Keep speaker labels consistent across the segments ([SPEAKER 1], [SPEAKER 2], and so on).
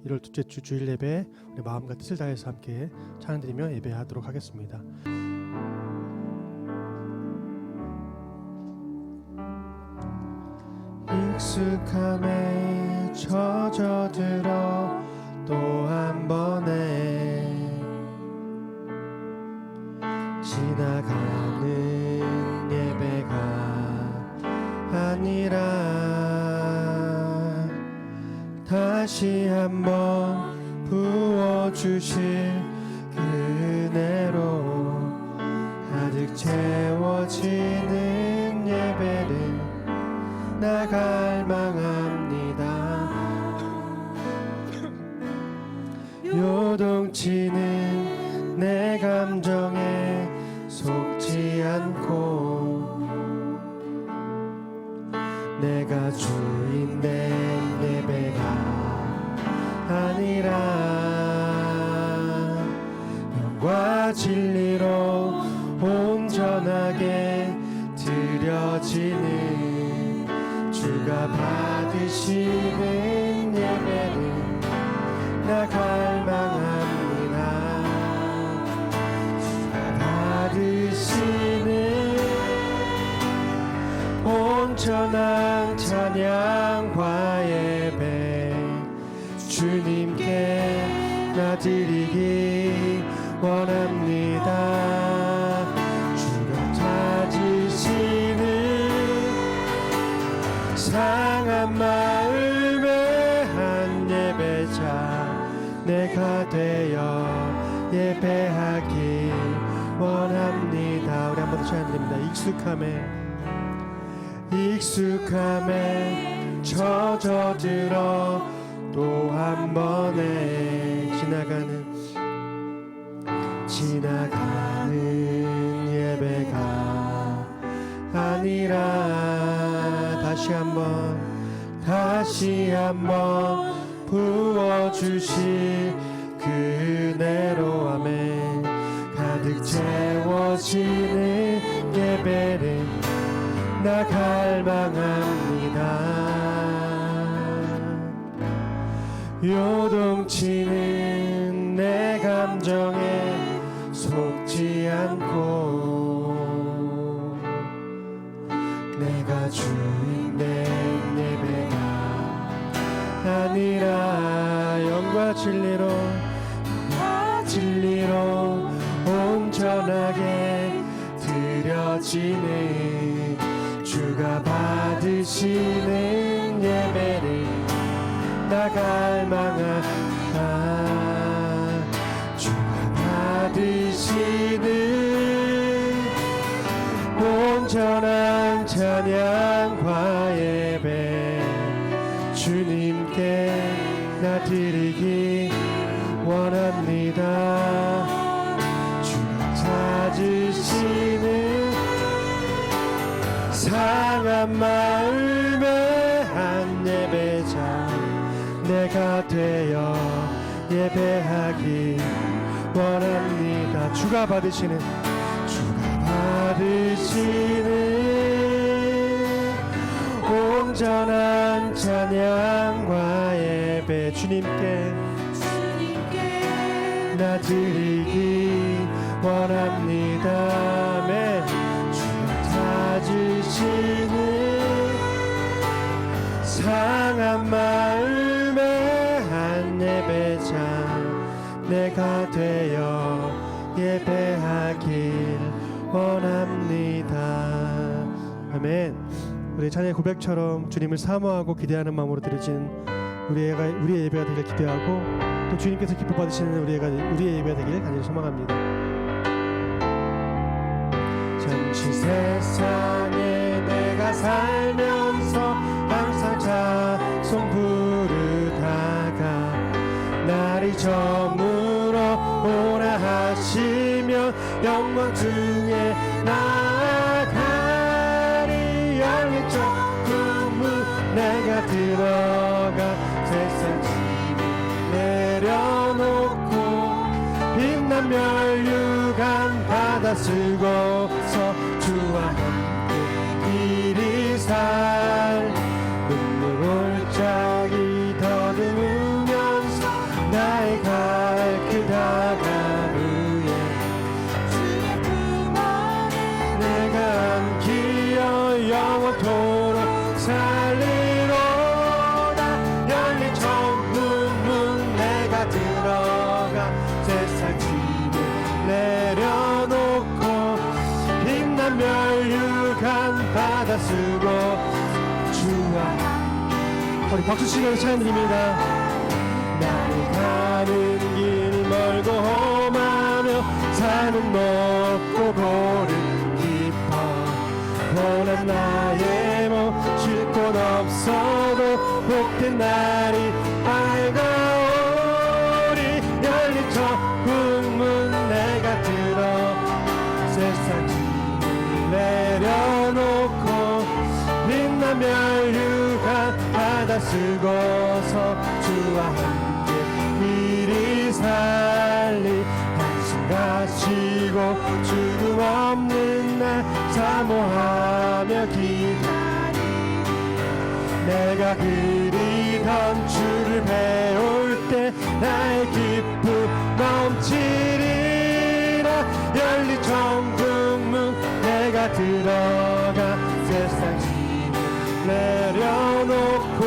[SPEAKER 1] 1월 둘째 주 주일 예배 우리 마음과 뜻을 다해서 함께 찬양드리며 예배하도록 하겠습니다. 익숙함에 젖어들어 또 한 번에 지나가는 예배가 아니라 다시 한번 부어주실 그 은혜로 가득 채워지는 예배를 나갈 망합니다. 요동치는 내 감정에 속지 않고 내가 주인 된 예배가 아니라 영과 진리로 온전하게 드려지는 주가 받으시는 예배를 나갈 망합니다. 주가 받으시는 온전한 찬양과 예배 주님께 나 드리기 원합니다. 주가 찾으시는 상한 마음의 한 예배자 내가 되어 예배하기 원합니다. 우리 한 번 더 찬양드립니다. 익숙함에 젖어들어 또 한 번에 지나가는 예배가 아니라 다시 한번 부어주실 그 은혜로 아멘 가득 채워지는 예배를 나갈 망합니다. 요동치는 내 감정에 속지 않고 내가 주인 된 예배가 아니라 영과 진리로 온전하게 드려지는 주가 받으시는 예배를 나갈 망하다. 주가 받으시는 온전한 찬양과 예배 주님께 나 드리기 원합니다. 주가 찾으시는 상한 마음의 한 예배자 내가 되어 예배하기 원합니다. 주가 받으시는 온전한 찬양과 예배 주님께 나 드리기 원합니다. 아멘. 주가 찾으시는 상한 마음의 한 예배자 내가 되어 예배하길 원합니다. 아멘. 우리 찬양의 고백처럼 주님을 사모하고 기대하는 마음으로 드려진 우리의 예배가 되길 기대하고 또 주님께서 기뻐 받으시는 우리의 예배가 되길 간절히 소망합니다. 잠시 세상에 내가 살면서 항상 찬송 부르다가 날이 저물어 오라 하시면 영광 중에 나아가리. 영의 천국문 내가 들어가 세상 짐을 내려놓고 빛난 멸류관 받아 쓰고서 주와 함께 이리 살 눈물 올짝이 더듬으면서 멸류관 받아 쓰고 주와 우리 박수치면서 찬양 드립니다. 나를 가는 길이 멀고 험하며 산은 높고 고름 깊어 고난 나의 몸 쉴 곳 없어도 복된 날이 밝아오리 열린 천국문 내가 들어 세상 짐을 내려놓고 빛난 멸류관 받아 쓰고서 주와 함께 미리 살리 한숨 가시고 죽음 없는 날 사모하며 기다리 내가 그리던 주를 배울 때 나의 기쁨 넘치리라 열린 천국문 내가 들어가 세상 내려놓고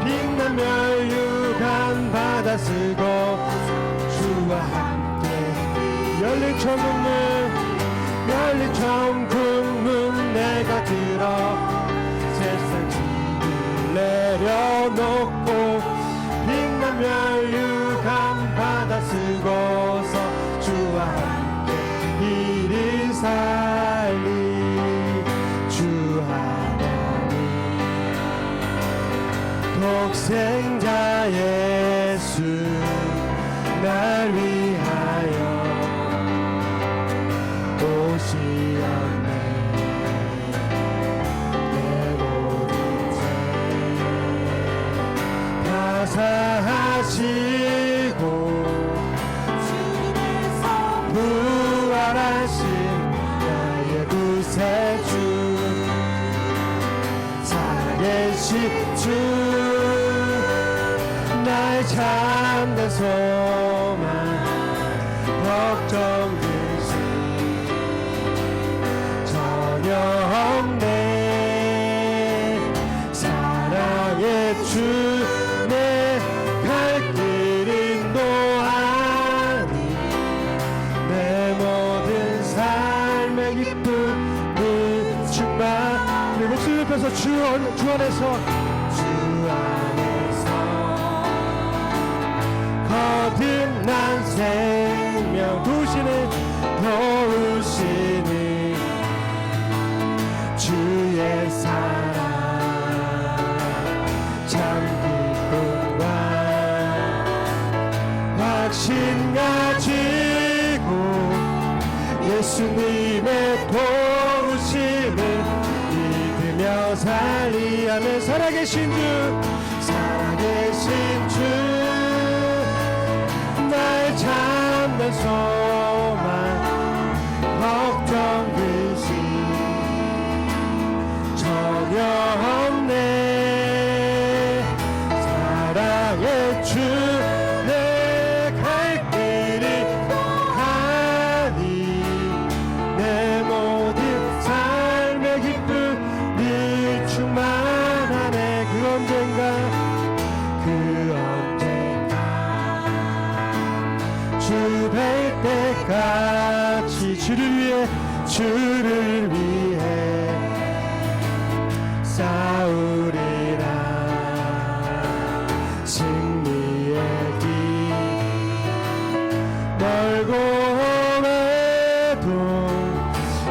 [SPEAKER 1] 빛난 멸류관 받아 쓰고 주와 함께 열린 천국문 내가 들어 세상 짐을 내려놓고 빛난 멸류관 받아 쓰고서 주와 함께 이리 살리 주 독생자 예수 날 위하여 오시었네 내 모든 죄 다 사하시고 부활하신 나의 구세주 살아계신 주 나의 참된 소망 걱정 근심 전혀 없네 사랑의 주 내 갈 길이 노하니 내 모든 삶의 기쁨이 충만 우리 목소리 높여서 주 안에서 거듭난 생명 도우시는 주의 사랑 참 기쁨과 확신 가지고 예수님의 도우심을 믿으며 살리하며 살아계신 주 나의 참된 소망 걱정 근심 전혀 없네 사랑의 주 내 갈 길이 하니 내 모든 삶의 기쁨이 충만하네 그 언젠가 주 뵐 때까지 주를 위해 싸우리라 승리의 길 멀고 험해도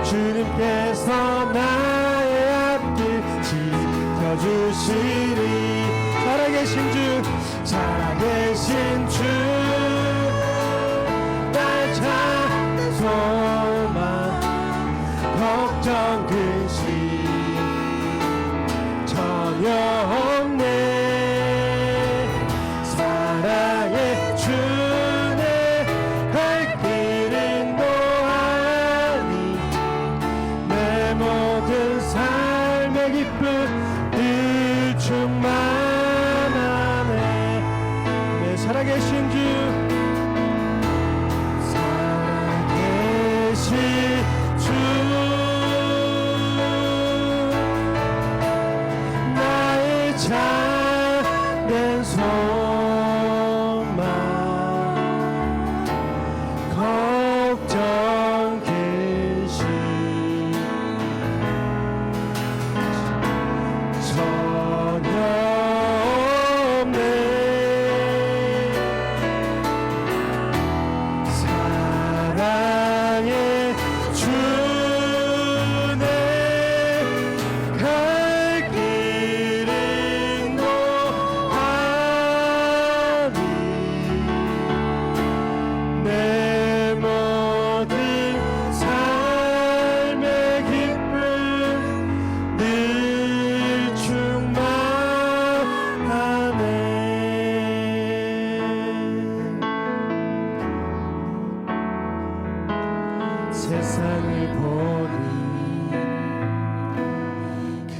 [SPEAKER 1] 주님께서 나의 앞길 지켜주시리 살아계신 주 소망 걱정 근심 전혀 없네 사랑의 주 내 갈 길이 노하니 내 모든 삶의 기쁨이 충만하네 내 살아계신 주 나의 참된 소망 걱정 근심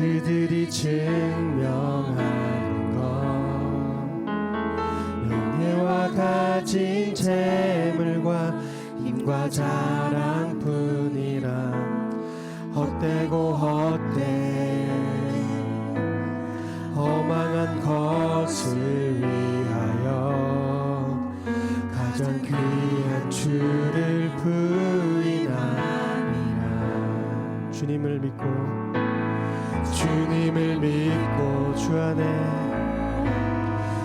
[SPEAKER 1] 그들이 증명하는 것 명예와 가진 재물과 힘과 자랑뿐이라 헛되고 헛돼 허망한 것을 위하여 가장 귀한 주를 부인하니라. 주님을 믿고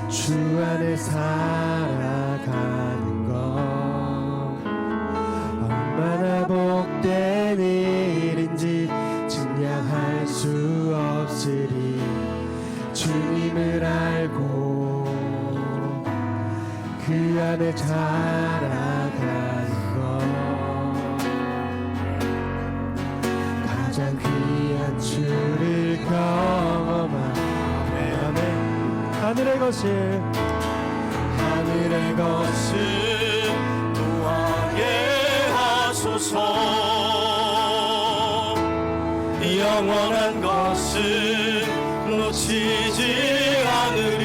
[SPEAKER 1] 주 안에 살아가는 것 얼마나 복된 일인지 증량할 수 없으리. 주님을 알고 그 안에 살아가는 것 가장 귀한 주를 경험하네. 하늘의 것을
[SPEAKER 2] 구하게 하소서. 영원한 것을 놓치지 않으리.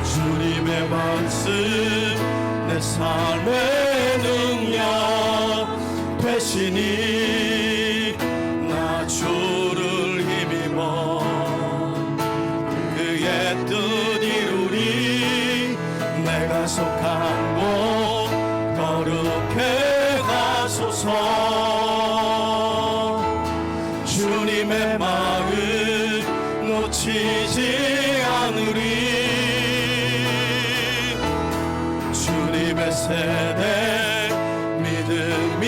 [SPEAKER 2] 주님의 말씀 내 삶의 능력 되시니 나 주를 힘입어 그의 뜻 이루리. 내가 속한 곳 거룩해 가소서. 주님의 마음 놓치지 않으리. 주님의 세대 믿음이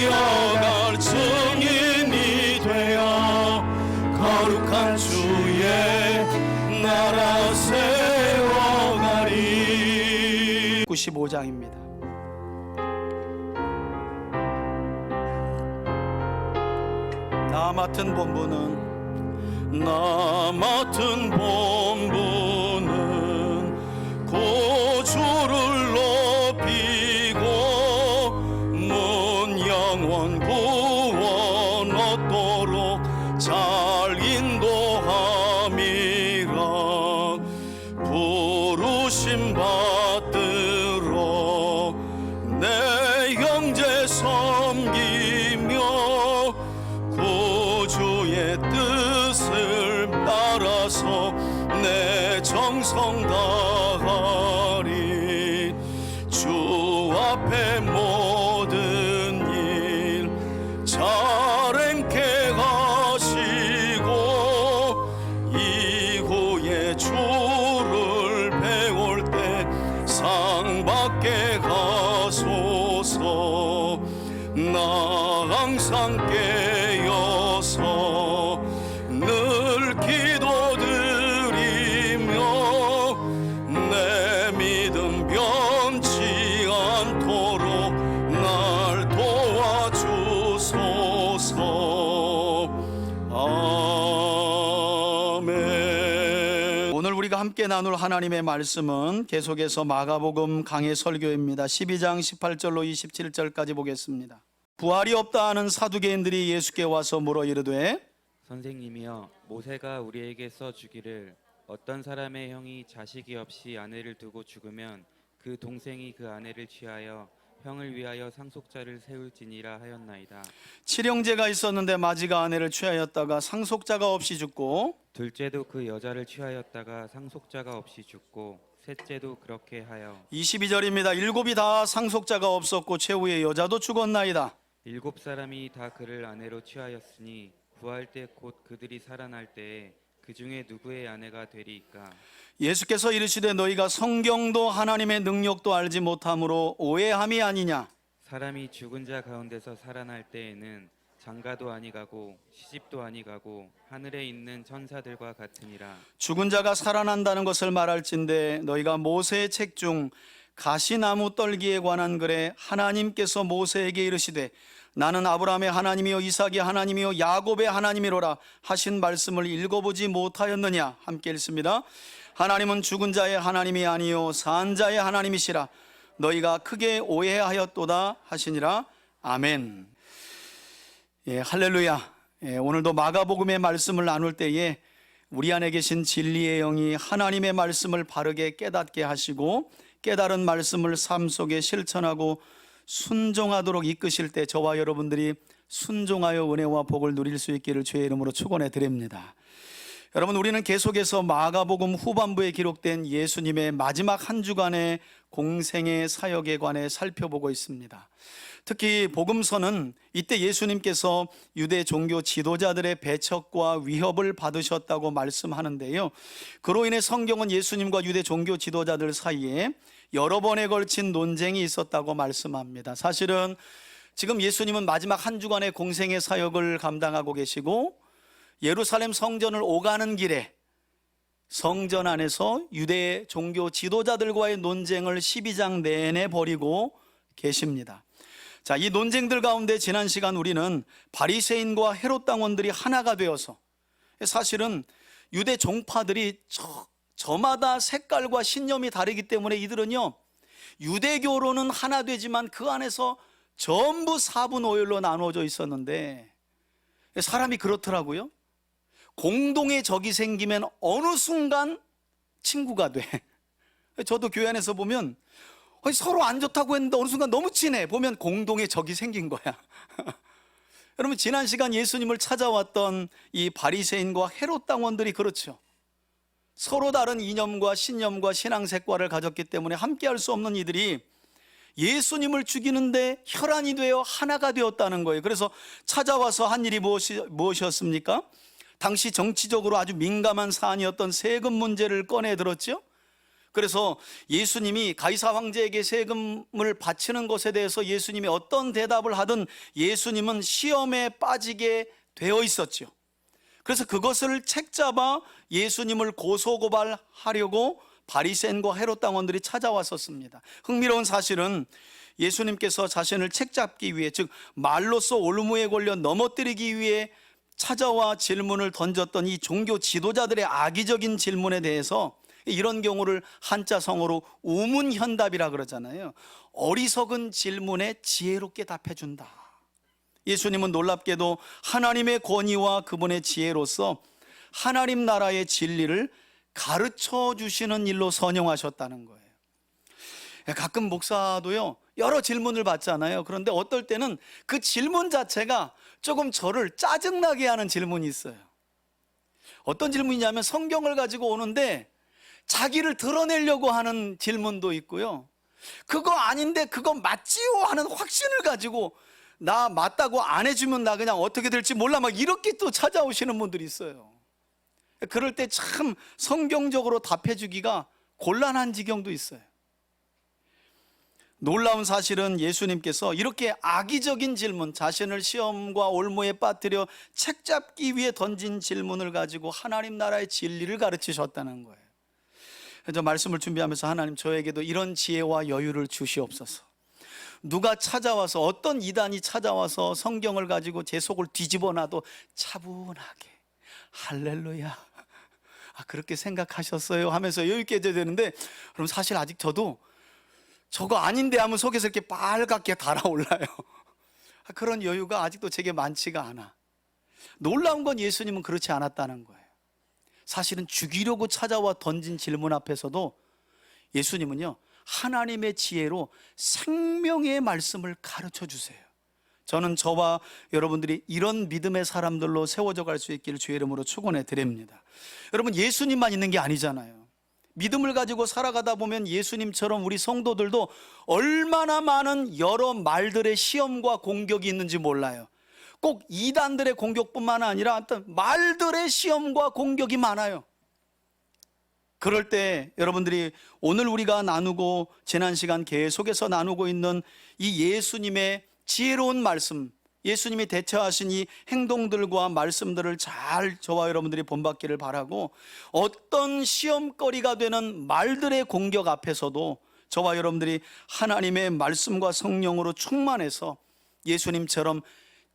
[SPEAKER 2] 이어갈 증인이 되어 거룩한 주의 나라 세워가리. 95장입니다. 나 맡은 본부는 고주를 높이고 문 영원 구원 얻도록 잘 인도함이라. 부르심 받들어 내 형제 섬기며 구주의 뜻을 따라서 내 정성 다하리. 주 앞에 모든 일 잘 행케 하시고 이후에 주를 배울 때 상 받게 하소서. 나 항상 깨어서 늘 기도드리며 내 믿음 변치 않도록 날 도와주소서. 아멘. 오늘 우리가 함께 나눌 하나님의 말씀은 계속해서 마가복음 강해 설교입니다. 12장 18절로 27절까지 보겠습니다. 부활이 없다 하는 사두개인들이 예수께 와서 물어 이르되
[SPEAKER 3] 선생님이여, 모세가 우리에게 써주기를 어떤 사람의 형이 자식이 없이 아내를 두고 죽으면 그 동생이 그 아내를 취하여 형을 위하여 상속자를 세울지니라 하였나이다.
[SPEAKER 2] 칠형제가 있었는데 마지가 아내를 취하였다가 상속자가 없이 죽고
[SPEAKER 3] 둘째도 그 여자를 취하였다가 상속자가 없이 죽고 셋째도 그렇게 하여
[SPEAKER 2] 22절입니다. 일곱이 다 상속자가 없었고 최후의 여자도 죽었나이다.
[SPEAKER 3] 7사람이 다 그를 아내로 취하였으니 구할 때 곧 그들이 살아날 때에 그 중에 누구의 아내가 되리이까.
[SPEAKER 2] 예수께서 이르시되 너희가 성경도 하나님의 능력도 알지 못함으로 오해함이 아니냐.
[SPEAKER 3] 사람이 죽은 자 가운데서 살아날 때에는 장가도 아니가고 시집도 아니가고 하늘에 있는 천사들과 같으니라.
[SPEAKER 2] 죽은 자가 살아난다는 것을 말할진대 너희가 모세의 책 중 가시나무 떨기에 관한 글에 하나님께서 모세에게 이르시되 나는 아브라함의 하나님이요 이삭의 하나님이요 야곱의 하나님이로라 하신 말씀을 읽어보지 못하였느냐. 함께 읽습니다. 하나님은 죽은 자의 하나님이 아니요 산 자의 하나님이시라. 너희가 크게 오해하였도다 하시니라. 아멘. 예, 할렐루야. 예, 오늘도 마가복음의 말씀을 나눌 때에 우리 안에 계신 진리의 영이 하나님의 말씀을 바르게 깨닫게 하시고 깨달은 말씀을 삶 속에 실천하고 순종하도록 이끄실 때 저와 여러분들이 순종하여 은혜와 복을 누릴 수 있기를 주의 이름으로 축원해 드립니다. 여러분, 우리는 계속해서 마가복음 후반부에 기록된 예수님의 마지막 한 주간의 공생의 사역에 관해 살펴보고 있습니다. 특히 복음서는 이때 예수님께서 유대 종교 지도자들의 배척과 위협을 받으셨다고 말씀하는데요, 그로 인해 성경은 예수님과 유대 종교 지도자들 사이에 여러 번에 걸친 논쟁이 있었다고 말씀합니다. 사실은 지금 예수님은 마지막 한 주간의 공생의 사역을 감당하고 계시고 예루살렘 성전을 오가는 길에 성전 안에서 유대 종교 지도자들과의 논쟁을 12장 내내 벌이고 계십니다. 자, 이 논쟁들 가운데 지난 시간 우리는 바리새인과 헤롯 당원들이 하나가 되어서, 사실은 유대 종파들이 저마다 색깔과 신념이 다르기 때문에 이들은요, 유대교로는 하나 되지만 그 안에서 전부 4분 5일로 나누어져 있었는데, 사람이 그렇더라고요. 공동의 적이 생기면 어느 순간 친구가 돼. 저도 교회 안에서 보면 서로 안 좋다고 했는데 어느 순간 너무 친해. 보면 공동의 적이 생긴 거야. 여러분, 지난 시간 예수님을 찾아왔던 이 바리새인과 헤롯 당원들이 그렇죠. 서로 다른 이념과 신념과 신앙색과를 가졌기 때문에 함께할 수 없는 이들이 예수님을 죽이는데 혈안이 되어 하나가 되었다는 거예요. 그래서 찾아와서 한 일이 무엇이었습니까? 당시 정치적으로 아주 민감한 사안이었던 세금 문제를 꺼내 들었죠. 그래서 예수님이 가이사 황제에게 세금을 바치는 것에 대해서 예수님이 어떤 대답을 하든 예수님은 시험에 빠지게 되어 있었죠. 그래서 그것을 책잡아 예수님을 고소고발하려고 바리새인과 헤롯 당원들이 찾아왔었습니다. 흥미로운 사실은 예수님께서 자신을 책잡기 위해, 즉 말로써 올무에 걸려 넘어뜨리기 위해 찾아와 질문을 던졌던 이 종교 지도자들의 악의적인 질문에 대해서, 이런 경우를 한자성어로 우문현답이라 그러잖아요. 어리석은 질문에 지혜롭게 답해준다. 예수님은 놀랍게도 하나님의 권위와 그분의 지혜로서 하나님 나라의 진리를 가르쳐 주시는 일로 선용하셨다는 거예요. 가끔 목사도요, 여러 질문을 받잖아요. 그런데 어떨 때는 그 질문 자체가 조금 저를 짜증나게 하는 질문이 있어요. 어떤 질문이냐면 성경을 가지고 오는데 자기를 드러내려고 하는 질문도 있고요, 그거 아닌데 그거 맞지요 하는 확신을 가지고 나 맞다고 안 해주면 나 그냥 어떻게 될지 몰라, 막 이렇게 또 찾아오시는 분들이 있어요. 그럴 때 참 성경적으로 답해주기가 곤란한 지경도 있어요. 놀라운 사실은 예수님께서 이렇게 악의적인 질문, 자신을 시험과 올무에 빠뜨려 책잡기 위해 던진 질문을 가지고 하나님 나라의 진리를 가르치셨다는 거예요. 그래서 말씀을 준비하면서 하나님, 저에게도 이런 지혜와 여유를 주시옵소서. 누가 찾아와서, 어떤 이단이 찾아와서 성경을 가지고 제 속을 뒤집어 놔도 차분하게 할렐루야, 그렇게 생각하셨어요 하면서 여유 있게 해줘야 되는데, 그럼 사실 아직 저도 저거 아닌데 하면 속에서 이렇게 빨갛게 달아올라요. 그런 여유가 아직도 제게 많지가 않아. 놀라운 건 예수님은 그렇지 않았다는 거예요. 사실은 죽이려고 찾아와 던진 질문 앞에서도 예수님은요, 하나님의 지혜로 생명의 말씀을 가르쳐 주세요. 저는 저와 여러분들이 이런 믿음의 사람들로 세워져 갈 수 있기를 주의 이름으로 축원해 드립니다. 여러분, 예수님만 있는 게 아니잖아요. 믿음을 가지고 살아가다 보면 예수님처럼 우리 성도들도 얼마나 많은 여러 말들의 시험과 공격이 있는지 몰라요. 꼭 이단들의 공격뿐만 아니라 어떤 말들의 시험과 공격이 많아요. 그럴 때 여러분들이 오늘 우리가 나누고 지난 시간 계속해서 나누고 있는 이 예수님의 지혜로운 말씀, 예수님이 대처하신 이 행동들과 말씀들을 잘 저와 여러분들이 본받기를 바라고, 어떤 시험거리가 되는 말들의 공격 앞에서도 저와 여러분들이 하나님의 말씀과 성령으로 충만해서 예수님처럼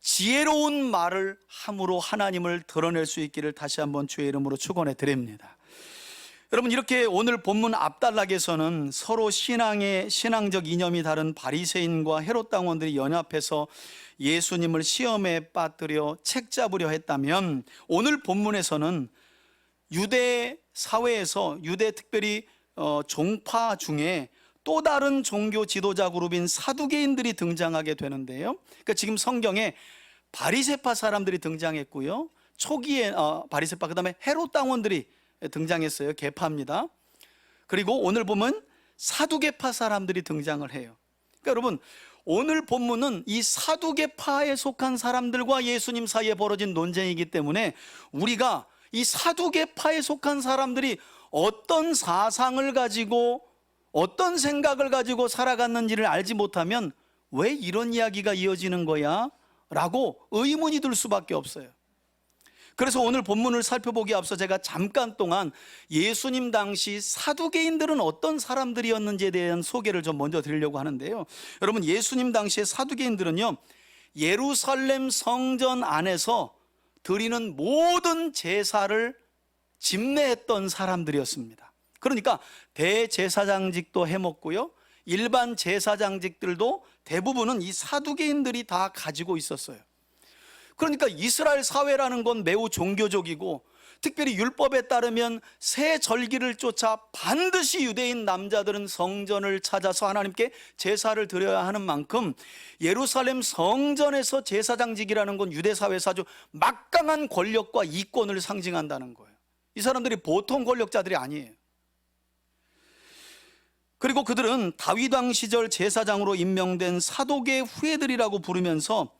[SPEAKER 2] 지혜로운 말을 함으로 하나님을 드러낼 수 있기를 다시 한번 주의 이름으로 축원해 드립니다. 여러분, 이렇게 오늘 본문 앞단락에서는 서로 신앙적 이념이 다른 바리새인과 헤롯 당원들이 연합해서 예수님을 시험에 빠뜨려 책잡으려 했다면, 오늘 본문에서는 유대 사회에서 유대 특별히 종파 중에 또 다른 종교 지도자 그룹인 사두개인들이 등장하게 되는데요. 그러니까 지금 성경에 바리새파 사람들이 등장했고요, 초기에 바리새파, 그다음에 헤롯 당원들이 등장했어요. 계파입니다. 그리고 오늘 보면 사두개파 사람들이 등장을 해요. 그러니까 여러분, 오늘 본문은 이 사두개파에 속한 사람들과 예수님 사이에 벌어진 논쟁이기 때문에 우리가 이 사두개파에 속한 사람들이 어떤 사상을 가지고 어떤 생각을 가지고 살아갔는지를 알지 못하면 왜 이런 이야기가 이어지는 거야? 라고 의문이 들 수밖에 없어요. 그래서 오늘 본문을 살펴보기에 앞서 제가 잠깐 동안 예수님 당시 사두개인들은 어떤 사람들이었는지에 대한 소개를 좀 먼저 드리려고 하는데요. 여러분, 예수님 당시의 사두개인들은요, 예루살렘 성전 안에서 드리는 모든 제사를 집례했던 사람들이었습니다. 그러니까 대제사장직도 해먹고요, 일반 제사장직들도 대부분은 이 사두개인들이 다 가지고 있었어요. 그러니까 이스라엘 사회라는 건 매우 종교적이고, 특별히 율법에 따르면 새 절기를 쫓아 반드시 유대인 남자들은 성전을 찾아서 하나님께 제사를 드려야 하는 만큼 예루살렘 성전에서 제사장직이라는 건 유대 사회에서 아주 막강한 권력과 이권을 상징한다는 거예요. 이 사람들이 보통 권력자들이 아니에요. 그리고 그들은 다윗 왕 시절 제사장으로 임명된 사독의 후예들이라고 부르면서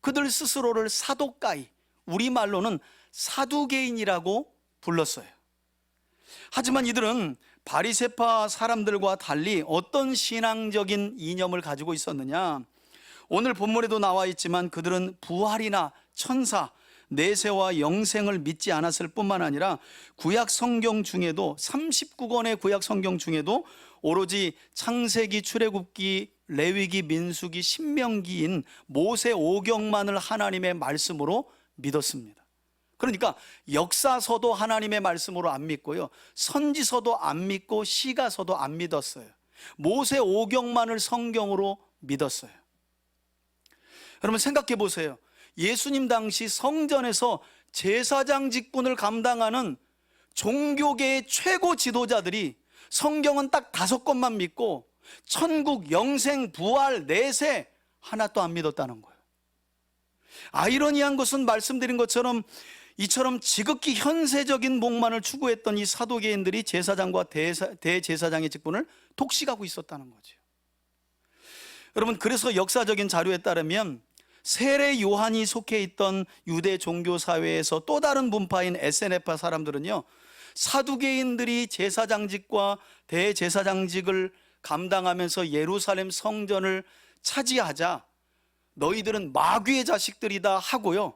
[SPEAKER 2] 그들 스스로를 사독가이, 우리말로는 사두개인이라고 불렀어요. 하지만 이들은 바리새파 사람들과 달리 어떤 신앙적인 이념을 가지고 있었느냐? 오늘 본문에도 나와 있지만 그들은 부활이나 천사, 내세와 영생을 믿지 않았을 뿐만 아니라 구약 성경 중에도 39권의 구약 성경 중에도 오로지 창세기, 출애굽기, 레위기, 민수기, 신명기인 모세 오경만을 하나님의 말씀으로 믿었습니다. 그러니까 역사서도 하나님의 말씀으로 안 믿고요, 선지서도 안 믿고 시가서도 안 믿었어요. 모세 오경만을 성경으로 믿었어요. 여러분, 생각해 보세요. 예수님 당시 성전에서 제사장 직분을 감당하는 종교계의 최고 지도자들이 성경은 딱 5권만 믿고 천국, 영생, 부활, 내세 하나도 안 믿었다는 거예요. 아이러니한 것은 말씀드린 것처럼 이처럼 지극히 현세적인 목만을 추구했던 이 사도계인들이 제사장과 대제사장의 직분을 독식하고 있었다는 거죠. 여러분, 그래서 역사적인 자료에 따르면 세례 요한이 속해 있던 유대 종교 사회에서 또 다른 분파인 에세네파 사람들은요, 사두개인들이 제사장직과 대제사장직을 감당하면서 예루살렘 성전을 차지하자 너희들은 마귀의 자식들이다 하고요,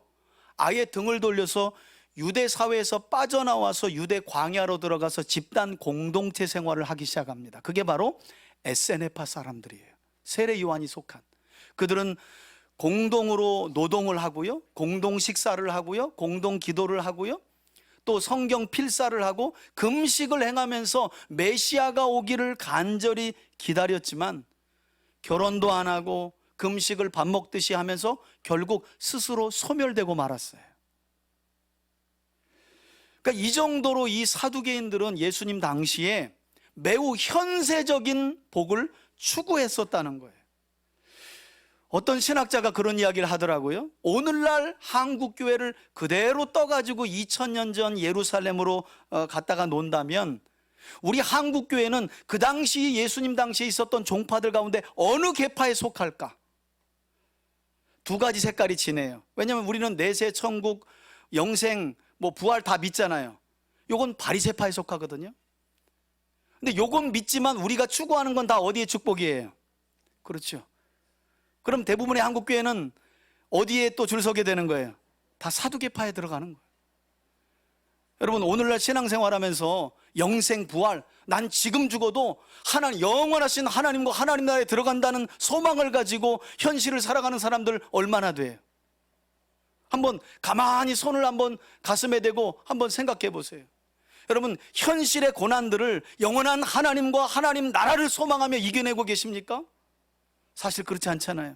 [SPEAKER 2] 아예 등을 돌려서 유대 사회에서 빠져나와서 유대 광야로 들어가서 집단 공동체 생활을 하기 시작합니다. 그게 바로 에세네파 사람들이에요. 세례 요한이 속한. 그들은 공동으로 노동을 하고요, 공동 식사를 하고요, 공동 기도를 하고요, 또 성경 필사를 하고 금식을 행하면서 메시아가 오기를 간절히 기다렸지만 결혼도 안 하고 금식을 밥 먹듯이 하면서 결국 스스로 소멸되고 말았어요. 그러니까 이 정도로 이 사두개인들은 예수님 당시에 매우 현세적인 복을 추구했었다는 거예요. 어떤 신학자가 그런 이야기를 하더라고요. 오늘날 한국교회를 그대로 떠가지고 2000년 전 예루살렘으로 갔다가 논다면 우리 한국교회는 그 당시 예수님 당시에 있었던 종파들 가운데 어느 계파에 속할까? 2가지 색깔이 지네요. 왜냐하면 우리는 내세, 천국, 영생, 부활 다 믿잖아요. 요건 바리새파에 속하거든요. 근데 요건 믿지만 우리가 추구하는 건 다 어디의 축복이에요? 그렇죠. 그럼 대부분의 한국교회는 어디에 또 줄 서게 되는 거예요? 다 사두개파에 들어가는 거예요. 여러분, 오늘날 신앙생활하면서 영생, 부활, 난 지금 죽어도 영원하신 하나님과 하나님 나라에 들어간다는 소망을 가지고 현실을 살아가는 사람들 얼마나 돼요? 한번 가만히 손을 한번 가슴에 대고 한번 생각해 보세요. 여러분, 현실의 고난들을 영원한 하나님과 하나님 나라를 소망하며 이겨내고 계십니까? 사실 그렇지 않잖아요.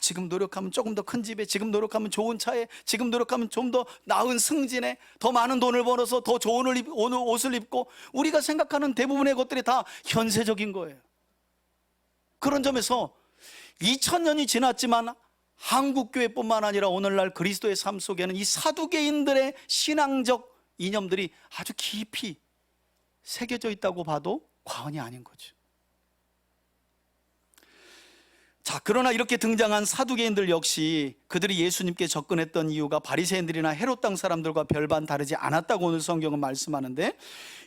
[SPEAKER 2] 지금 노력하면 조금 더 큰 집에, 지금 노력하면 좋은 차에, 지금 노력하면 좀 더 나은 승진에, 더 많은 돈을 벌어서 더 좋은 옷을 입고, 우리가 생각하는 대부분의 것들이 다 현세적인 거예요. 그런 점에서 2000년이 지났지만 한국교회뿐만 아니라 오늘날 그리스도의 삶 속에는 이 사두개인들의 신앙적 이념들이 아주 깊이 새겨져 있다고 봐도 과언이 아닌 거죠. 자, 그러나 이렇게 등장한 사두개인들 역시 그들이 예수님께 접근했던 이유가 바리새인들이나 헤롯 땅 사람들과 별반 다르지 않았다고 오늘 성경은 말씀하는데,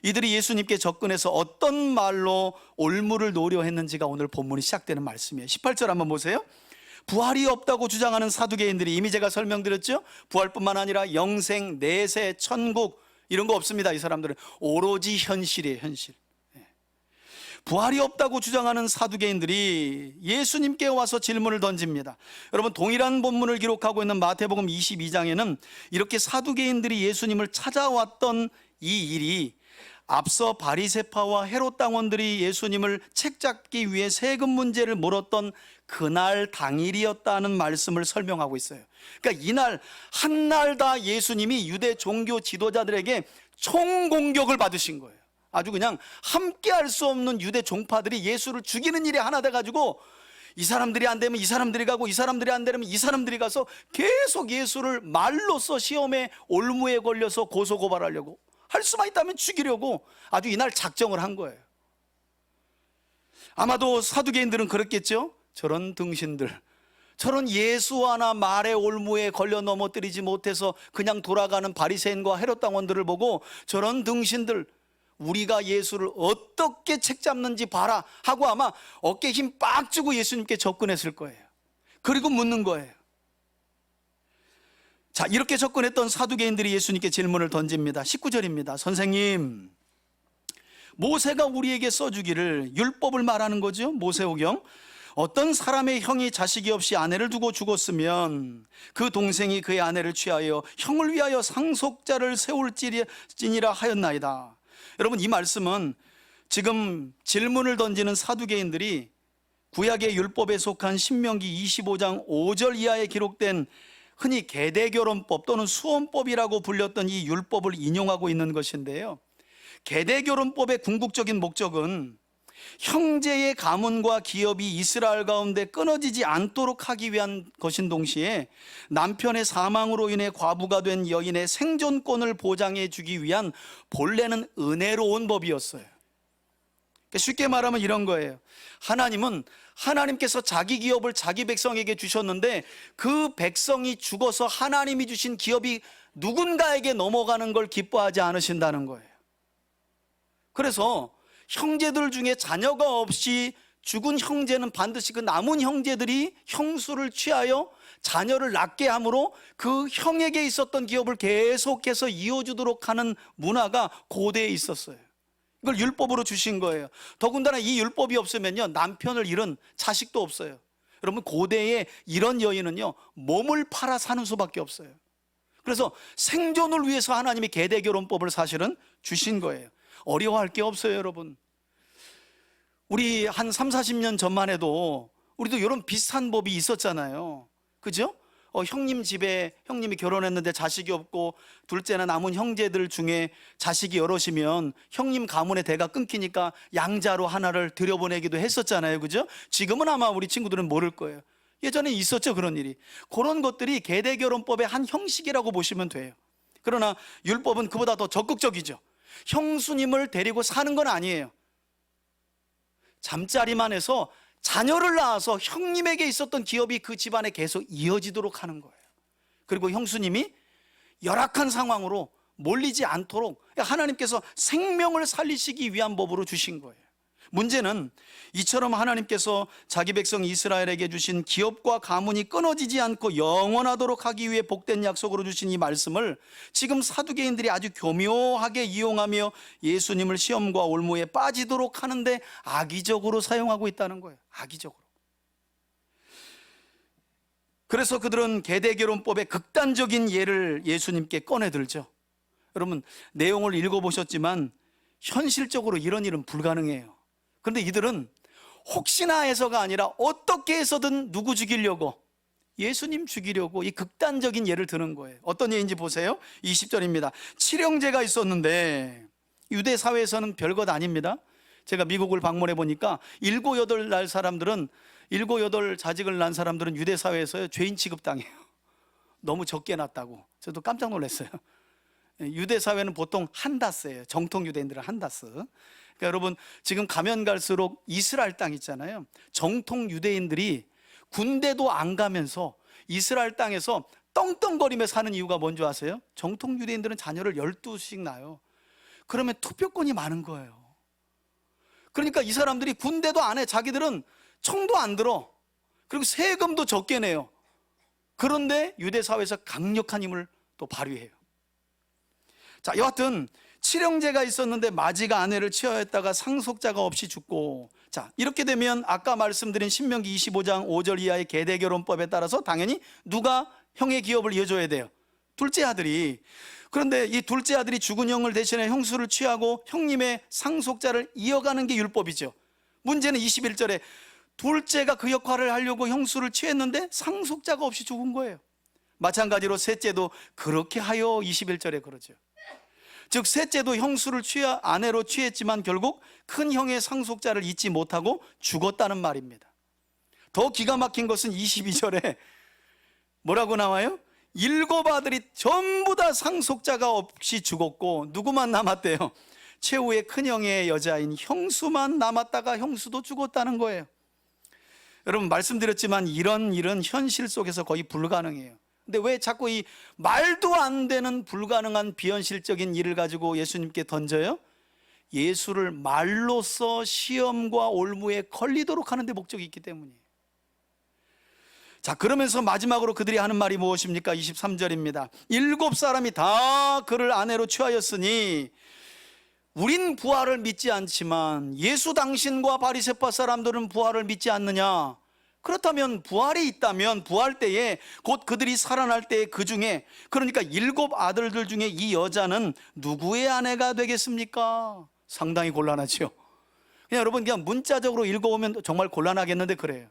[SPEAKER 2] 이들이 예수님께 접근해서 어떤 말로 올무를 노려 했는지가 오늘 본문이 시작되는 말씀이에요. 18절 한번 보세요. 부활이 없다고 주장하는 사두개인들이, 이미 제가 설명드렸죠. 부활뿐만 아니라 영생, 내세, 천국 이런 거 없습니다. 이 사람들은 오로지 현실이에요. 현실. 부활이 없다고 주장하는 사두개인들이 예수님께 와서 질문을 던집니다. 여러분, 동일한 본문을 기록하고 있는 마태복음 22장에는 이렇게 사두개인들이 예수님을 찾아왔던 이 일이 앞서 바리새파와 헤롯 당원들이 예수님을 책잡기 위해 세금 문제를 물었던 그날 당일이었다는 말씀을 설명하고 있어요. 그러니까 이날 한 날 다 예수님이 유대 종교 지도자들에게 총공격을 받으신 거예요. 아주 그냥 함께 할 수 없는 유대 종파들이 예수를 죽이는 일이 하나 돼가지고, 이 사람들이 안 되면 이 사람들이 가고, 이 사람들이 안 되면 이 사람들이 가서 계속 예수를 말로써 시험에 올무에 걸려서 고소고발하려고, 할 수만 있다면 죽이려고 아주 이날 작정을 한 거예요. 아마도 사두개인들은 그랬겠죠. 저런 등신들, 저런 예수 하나 말에 올무에 걸려 넘어뜨리지 못해서 그냥 돌아가는 바리새인과 헤롯 당원들을 보고, 저런 등신들, 우리가 예수를 어떻게 책잡는지 봐라 하고 아마 어깨에 힘 빡 주고 예수님께 접근했을 거예요. 그리고 묻는 거예요. 자, 이렇게 접근했던 사두개인들이 예수님께 질문을 던집니다. 19절입니다. 선생님, 모세가 우리에게 써주기를, 율법을 말하는 거죠. 모세오경. 어떤 사람의 형이 자식이 없이 아내를 두고 죽었으면 그 동생이 그의 아내를 취하여 형을 위하여 상속자를 세울지니라 하였나이다. 여러분, 이 말씀은 지금 질문을 던지는 사두개인들이 구약의 율법에 속한 신명기 25장 5절 이하에 기록된 흔히 계대결혼법 또는 수혼법이라고 불렸던 이 율법을 인용하고 있는 것인데요, 계대결혼법의 궁극적인 목적은 형제의 가문과 기업이 이스라엘 가운데 끊어지지 않도록 하기 위한 것인 동시에 남편의 사망으로 인해 과부가 된 여인의 생존권을 보장해 주기 위한 본래는 은혜로운 법이었어요. 쉽게 말하면 이런 거예요. 하나님께서 자기 기업을 자기 백성에게 주셨는데, 그 백성이 죽어서 하나님이 주신 기업이 누군가에게 넘어가는 걸 기뻐하지 않으신다는 거예요. 그래서 형제들 중에 자녀가 없이 죽은 형제는 반드시 그 남은 형제들이 형수를 취하여 자녀를 낳게 함으로 그 형에게 있었던 기업을 계속해서 이어주도록 하는 문화가 고대에 있었어요. 이걸 율법으로 주신 거예요. 더군다나 이 율법이 없으면요, 남편을 잃은 자식도 없어요. 여러분, 고대에 이런 여인은요, 몸을 팔아 사는 수밖에 없어요. 그래서 생존을 위해서 하나님이 계대결혼법을 사실은 주신 거예요. 어려워할 게 없어요, 여러분. 우리 한 30-40년 전만 해도 우리도 이런 비슷한 법이 있었잖아요. 그죠? 형님 집에 형님이 결혼했는데 자식이 없고 둘째나 남은 형제들 중에 자식이 여럿이면 형님 가문의 대가 끊기니까 양자로 하나를 들여보내기도 했었잖아요. 그죠? 지금은 아마 우리 친구들은 모를 거예요. 예전에 있었죠, 그런 일이. 그런 것들이 계대결혼법의 한 형식이라고 보시면 돼요. 그러나 율법은 그보다 더 적극적이죠. 형수님을 데리고 사는 건 아니에요. 잠자리만 해서 자녀를 낳아서 형님에게 있었던 기업이 그 집안에 계속 이어지도록 하는 거예요. 그리고 형수님이 열악한 상황으로 몰리지 않도록 하나님께서 생명을 살리시기 위한 법으로 주신 거예요. 문제는 이처럼 하나님께서 자기 백성 이스라엘에게 주신 기업과 가문이 끊어지지 않고 영원하도록 하기 위해 복된 약속으로 주신 이 말씀을 지금 사두개인들이 아주 교묘하게 이용하며 예수님을 시험과 올무에 빠지도록 하는데 악의적으로 사용하고 있다는 거예요. 악의적으로. 그래서 그들은 계대결혼법의 극단적인 예를 예수님께 꺼내들죠. 여러분 내용을 읽어보셨지만 현실적으로 이런 일은 불가능해요. 그런데 이들은 혹시나 해서가 아니라 어떻게 해서든 누구 죽이려고, 예수님 죽이려고 이 극단적인 예를 드는 거예요. 어떤 예인지 보세요. 20절입니다. 칠형제가 있었는데, 유대 사회에서는 별것 아닙니다. 제가 미국을 방문해 보니까 7, 8날 사람들은, 7, 8 자식을 낳은 사람들은 유대 사회에서 죄인 취급당해요. 너무 적게 낳았다고. 저도 깜짝 놀랐어요. 유대 사회는 보통 한 다스예요. 정통 유대인들은 한 다스. 그러니까 여러분 지금 가면 갈수록 이스라엘 땅 있잖아요. 정통 유대인들이 군대도 안 가면서 이스라엘 땅에서 떵떵거리며 사는 이유가 뭔지 아세요? 정통 유대인들은 자녀를 12씩 낳아요. 그러면 투표권이 많은 거예요. 그러니까 이 사람들이 군대도 안 해. 자기들은 총도 안 들어. 그리고 세금도 적게 내요. 그런데 유대 사회에서 강력한 힘을 또 발휘해요. 자, 여하튼 7형제가 있었는데 마지가 아내를 취하였다가 상속자가 없이 죽고, 자, 이렇게 되면 아까 말씀드린 신명기 25장 5절 이하의 계대결혼법에 따라서 당연히 누가 형의 기업을 이어줘야 돼요? 둘째 아들이. 그런데 이 둘째 아들이 죽은 형을 대신해 형수를 취하고 형님의 상속자를 이어가는 게 율법이죠. 문제는 21절에 둘째가 그 역할을 하려고 형수를 취했는데 상속자가 없이 죽은 거예요. 마찬가지로 셋째도 그렇게 하여 21절에 그러죠. 즉 셋째도 형수를 아내로 취했지만 결국 큰 형의 상속자를 잊지 못하고 죽었다는 말입니다. 더 기가 막힌 것은 22절에 뭐라고 나와요? 7 아들이 전부 다 상속자가 없이 죽었고 누구만 남았대요? 최후의 큰 형의 여자인 형수만 남았다가 형수도 죽었다는 거예요. 여러분 말씀드렸지만 이런 일은 현실 속에서 거의 불가능해요. 근데 왜 자꾸 이 말도 안 되는 불가능한 비현실적인 일을 가지고 예수님께 던져요? 예수를 말로써 시험과 올무에 걸리도록 하는 데 목적이 있기 때문이에요. 자, 그러면서 마지막으로 그들이 하는 말이 무엇입니까? 23절입니다. 7사람이 다 그를 아내로 취하였으니 우린 부활을 믿지 않지만 예수 당신과 바리새파 사람들은 부활을 믿지 않느냐? 그렇다면 부활이 있다면 부활 때에 곧 그들이 살아날 때에 그 중에, 그러니까 7 아들들 중에 이 여자는 누구의 아내가 되겠습니까? 상당히 곤란하죠. 그냥 여러분 그냥 문자적으로 읽어오면 정말 곤란하겠는데 그래요.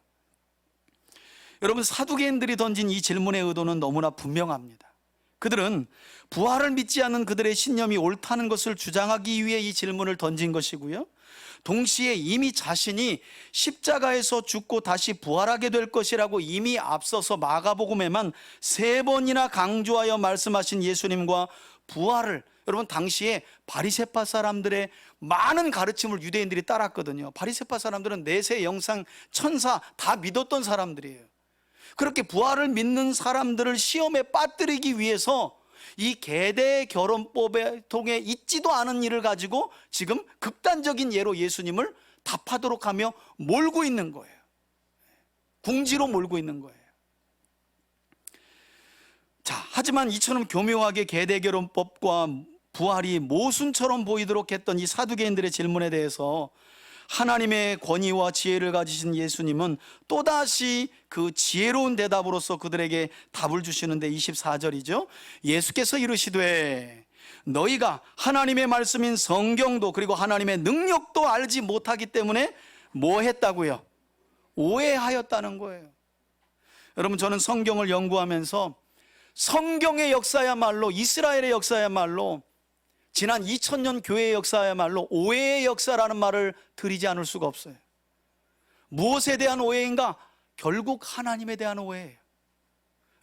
[SPEAKER 2] 여러분 사두개인들이 던진 이 질문의 의도는 너무나 분명합니다. 그들은 부활을 믿지 않는 그들의 신념이 옳다는 것을 주장하기 위해 이 질문을 던진 것이고요, 동시에 이미 자신이 십자가에서 죽고 다시 부활하게 될 것이라고 이미 앞서서 마가복음에만 3번이나 강조하여 말씀하신 예수님과 부활을, 여러분 당시에 바리새파 사람들의 많은 가르침을 유대인들이 따랐거든요. 바리새파 사람들은 내세 영상 천사 다 믿었던 사람들이에요. 그렇게 부활을 믿는 사람들을 시험에 빠뜨리기 위해서 이 계대 결혼법에 통해 있지도 않은 일을 가지고 지금 극단적인 예로 예수님을 답하도록 하며 몰고 있는 거예요. 궁지로 몰고 있는 거예요. 자, 하지만 이처럼 교묘하게 계대 결혼법과 부활이 모순처럼 보이도록 했던 이 사두개인들의 질문에 대해서 하나님의 권위와 지혜를 가지신 예수님은 또다시 그 지혜로운 대답으로서 그들에게 답을 주시는데 24절이죠. 예수께서 이르시되 너희가 하나님의 말씀인 성경도 그리고 하나님의 능력도 알지 못하기 때문에 뭐 했다고요? 오해하였다는 거예요. 여러분 저는 성경을 연구하면서 성경의 역사야말로, 이스라엘의 역사야말로, 지난 2000년 교회의 역사야말로 오해의 역사라는 말을 드리지 않을 수가 없어요. 무엇에 대한 오해인가? 결국 하나님에 대한 오해예요.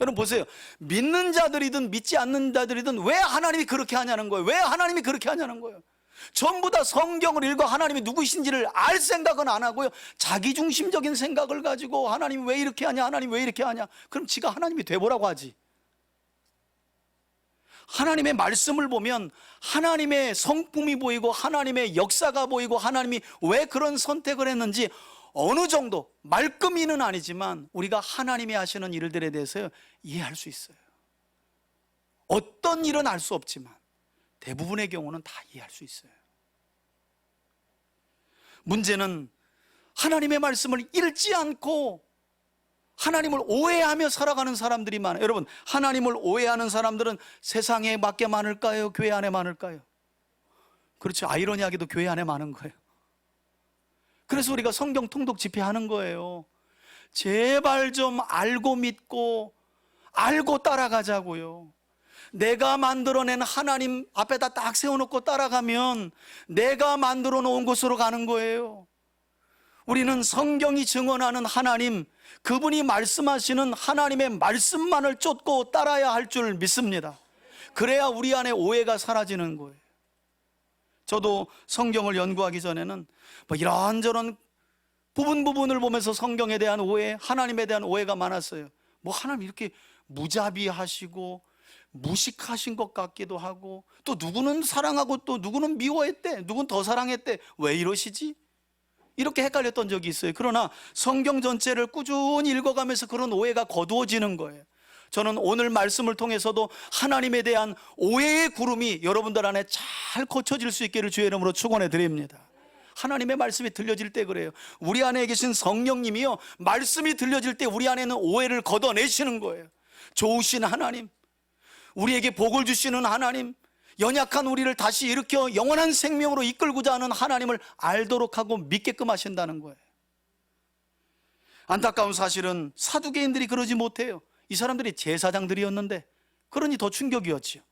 [SPEAKER 2] 여러분 보세요. 믿는 자들이든 믿지 않는 자들이든 왜 하나님이 그렇게 하냐는 거예요. 왜 하나님이 그렇게 하냐는 거예요. 전부 다 성경을 읽어 하나님이 누구신지를 알 생각은 안 하고요, 자기중심적인 생각을 가지고 하나님이 왜 이렇게 하냐, 하나님 왜 이렇게 하냐, 그럼 지가 하나님이 돼보라고 하지. 하나님의 말씀을 보면 하나님의 성품이 보이고 하나님의 역사가 보이고 하나님이 왜 그런 선택을 했는지 어느 정도, 말끔히는 아니지만 우리가 하나님이 하시는 일들에 대해서 이해할 수 있어요. 어떤 일은 알 수 없지만 대부분의 경우는 다 이해할 수 있어요. 문제는 하나님의 말씀을 읽지 않고 하나님을 오해하며 살아가는 사람들이 많아요. 여러분, 하나님을 오해하는 사람들은 세상에 밖에 많을까요? 교회 안에 많을까요? 그렇죠. 아이러니하게도 교회 안에 많은 거예요. 그래서 우리가 성경 통독 집회하는 거예요. 제발 좀 알고 믿고 알고 따라가자고요. 내가 만들어낸 하나님 앞에다 딱 세워놓고 따라가면 내가 만들어 놓은 곳으로 가는 거예요. 우리는 성경이 증언하는 하나님, 그분이 말씀하시는 하나님의 말씀만을 쫓고 따라야 할 줄 믿습니다. 그래야 우리 안에 오해가 사라지는 거예요. 저도 성경을 연구하기 전에는 뭐 이런저런 부분을 보면서 성경에 대한 오해, 하나님에 대한 오해가 많았어요. 뭐 하나님 이렇게 무자비하시고 무식하신 것 같기도 하고, 또 누구는 사랑하고 또 누구는 미워했대, 누구는 더 사랑했대, 왜 이러시지? 이렇게 헷갈렸던 적이 있어요. 그러나 성경 전체를 꾸준히 읽어가면서 그런 오해가 거두어지는 거예요. 저는 오늘 말씀을 통해서도 하나님에 대한 오해의 구름이 여러분들 안에 잘 거쳐질 수 있기를 주의 이름으로 축원해 드립니다. 하나님의 말씀이 들려질 때 그래요. 우리 안에 계신 성령님이요, 말씀이 들려질 때 우리 안에는 오해를 걷어내시는 거예요. 좋으신 하나님, 우리에게 복을 주시는 하나님, 연약한 우리를 다시 일으켜 영원한 생명으로 이끌고자 하는 하나님을 알도록 하고 믿게끔 하신다는 거예요. 안타까운 사실은 사두개인들이 그러지 못해요. 이 사람들이 제사장들이었는데, 그러니 더 충격이었지요.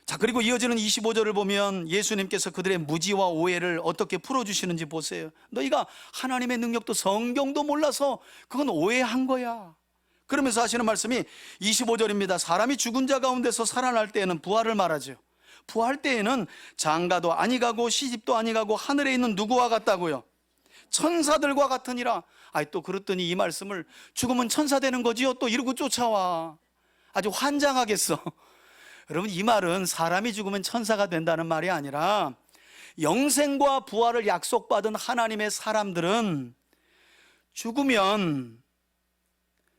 [SPEAKER 2] 자, 그리고 이어지는 25절을 보면 예수님께서 그들의 무지와 오해를 어떻게 풀어주시는지 보세요. 너희가 하나님의 능력도 성경도 몰라서 그건 오해한 거야. 그러면서 하시는 말씀이 25절입니다. 사람이 죽은 자 가운데서 살아날 때에는 부활을 말하죠. 부활 때에는 장가도 아니 가고 시집도 아니 가고 하늘에 있는 누구와 같다고요? 천사들과 같으니라. 아이, 또 그랬더니 이 말씀을 죽으면 천사 되는 거지요? 또 이러고 쫓아와. 아주 환장하겠어. 여러분, 이 말은 사람이 죽으면 천사가 된다는 말이 아니라 영생과 부활을 약속받은 하나님의 사람들은 죽으면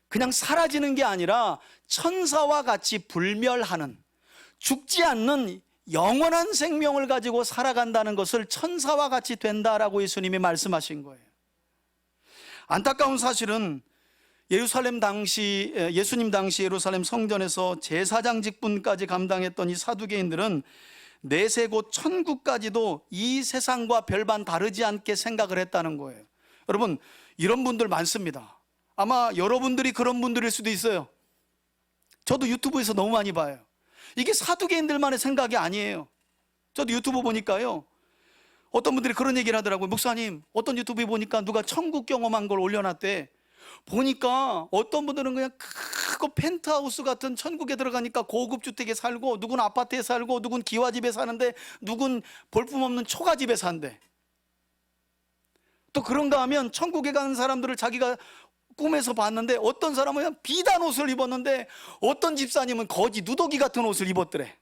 [SPEAKER 2] 그냥 사라지는 게 아니라 천사와 같이 불멸하는, 죽지 않는 영원한 생명을 가지고 살아간다는 것을 천사와 같이 된다라고 예수님이 말씀하신 거예요. 안타까운 사실은 예수님 당시 예루살렘 성전에서 제사장 직분까지 감당했던 이 사두개인들은 내세 곧 천국까지도 이 세상과 별반 다르지 않게 생각을 했다는 거예요. 여러분, 이런 분들 많습니다. 아마 여러분들이 그런 분들일 수도 있어요. 저도 유튜브에서 너무 많이 봐요. 이게 사두개인들만의 생각이 아니에요. 저도 유튜브 보니까요, 어떤 분들이 그런 얘기를 하더라고요. 목사님, 어떤 유튜브에 보니까 누가 천국 경험한 걸 올려놨대. 보니까 어떤 분들은 그냥 크고 펜트하우스 같은 천국에 들어가니까 고급 주택에 살고, 누군 아파트에 살고, 누군 기와집에 사는데, 누군 볼품없는 초가집에 산대. 또 그런가 하면 천국에 가는 사람들을 자기가 꿈에서 봤는데, 어떤 사람은 그냥 비단 옷을 입었는데 어떤 집사님은 거지 누더기 같은 옷을 입었더래.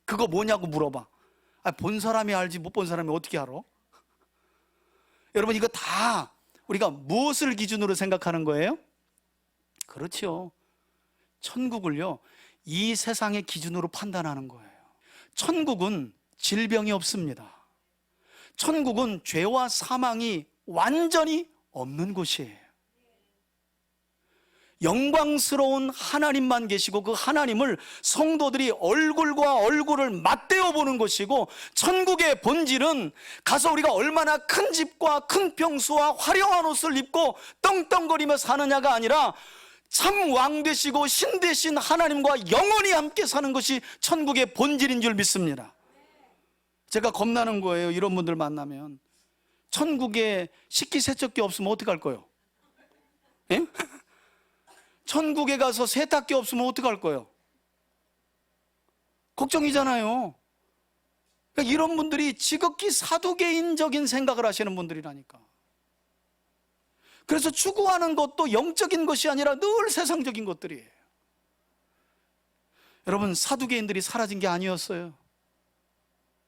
[SPEAKER 2] 그거 뭐냐고 물어봐. 본 사람이 알지 못 본 사람이 어떻게 알아? 여러분, 이거 다 우리가 무엇을 기준으로 생각하는 거예요? 그렇죠. 천국을요, 이 세상의 기준으로 판단하는 거예요. 천국은 질병이 없습니다. 천국은 죄와 사망이 완전히 없는 곳이에요. 영광스러운 하나님만 계시고, 그 하나님을 성도들이 얼굴과 얼굴을 맞대어 보는 것이고, 천국의 본질은 가서 우리가 얼마나 큰 집과 큰 평수와 화려한 옷을 입고 떵떵거리며 사느냐가 아니라 참 왕 되시고 신 되신 하나님과 영원히 함께 사는 것이 천국의 본질인 줄 믿습니다. 제가 겁나는 거예요. 이런 분들 만나면. 천국에 식기세척기 없으면 어떡할 거예요? 예? 천국에 가서 세탁기 없으면 어떡할 거예요? 걱정이잖아요. 그러니까 이런 분들이 지극히 사두개인적인 생각을 하시는 분들이라니까. 그래서 추구하는 것도 영적인 것이 아니라 늘 세상적인 것들이에요. 여러분, 사두개인들이 사라진 게 아니었어요.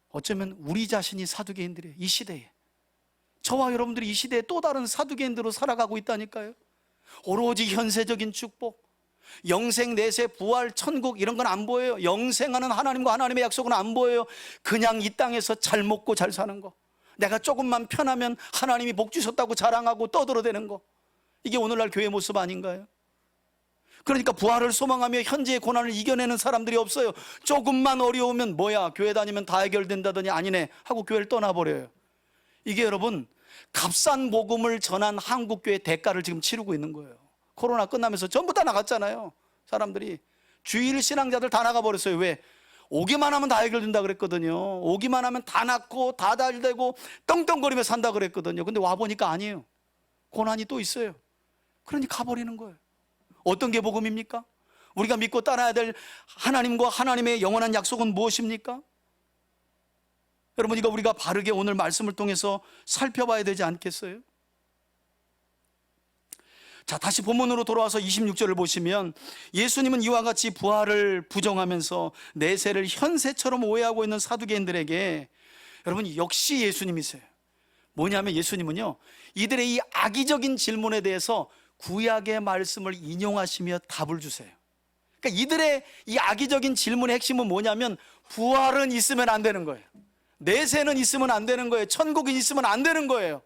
[SPEAKER 2] 어쩌면 우리 자신이 사두개인들이에요. 이 시대에. 저와 여러분들이 이 시대에 또 다른 사두개인들로 살아가고 있다니까요. 오로지 현세적인 축복, 영생, 내세, 부활, 천국 이런 건 안 보여요. 영생하는 하나님과 하나님의 약속은 안 보여요. 그냥 이 땅에서 잘 먹고 잘 사는 거, 내가 조금만 편하면 하나님이 복 주셨다고 자랑하고 떠들어대는 거, 이게 오늘날 교회 모습 아닌가요? 그러니까 부활을 소망하며 현재의 고난을 이겨내는 사람들이 없어요. 조금만 어려우면 뭐야, 교회 다니면 다 해결된다더니 아니네 하고 교회를 떠나버려요. 이게 여러분, 값싼 복음을 전한 한국교회 대가를 지금 치르고 있는 거예요. 코로나 끝나면서 전부 다 나갔잖아요. 사람들이 주일 신앙자들 다 나가버렸어요. 왜? 오기만 하면 다 해결된다 그랬거든요. 오기만 하면 다 낫고 다 잘되고 떵떵거리며 산다 그랬거든요. 근데 와보니까 아니에요. 고난이 또 있어요. 그러니 가버리는 거예요. 어떤 게 복음입니까? 우리가 믿고 따라야 될 하나님과 하나님의 영원한 약속은 무엇입니까? 여러분, 이거 우리가 바르게 오늘 말씀을 통해서 살펴봐야 되지 않겠어요? 자, 다시 본문으로 돌아와서 26절을 보시면 예수님은 이와 같이 부활을 부정하면서 내세를 현세처럼 오해하고 있는 사두개인들에게, 여러분, 역시 예수님이세요. 뭐냐면 예수님은요, 이들의 이 악의적인 질문에 대해서 구약의 말씀을 인용하시며 답을 주세요. 그러니까 이들의 이 악의적인 질문의 핵심은 뭐냐면 부활은 있으면 안 되는 거예요. 내세는 있으면 안 되는 거예요. 천국은 있으면 안 되는 거예요.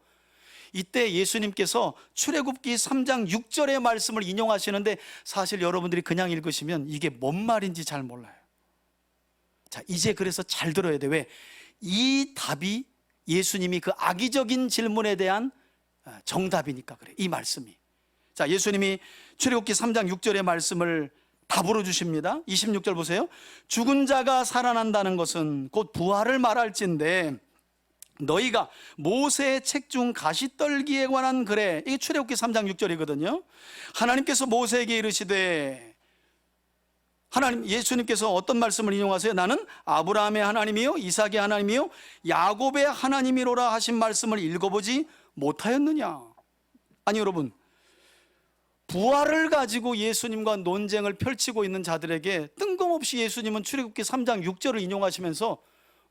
[SPEAKER 2] 이때 예수님께서 출애굽기 3장 6절의 말씀을 인용하시는데 사실 여러분들이 그냥 읽으시면 이게 뭔 말인지 잘 몰라요. 자, 이제 그래서 잘 들어야 돼. 왜? 이 답이 예수님이 그 악의적인 질문에 대한 정답이니까 그래. 이 말씀이. 자, 예수님이 출애굽기 3장 6절의 말씀을 답으로 주십니다. 26절 보세요. 죽은 자가 살아난다는 것은 곧 부활을 말할진대 너희가 모세의 책 중 가시떨기에 관한 글에, 이게 출애굽기 3장 6절이거든요. 하나님께서 모세에게 이르시되, 예수님께서 어떤 말씀을 인용하세요? 나는 아브라함의 하나님이요 이삭의 하나님이요 야곱의 하나님이로라 하신 말씀을 읽어보지 못하였느냐? 아니 여러분, 부활을 가지고 예수님과 논쟁을 펼치고 있는 자들에게 뜬금없이 예수님은 출애굽기 3장 6절을 인용하시면서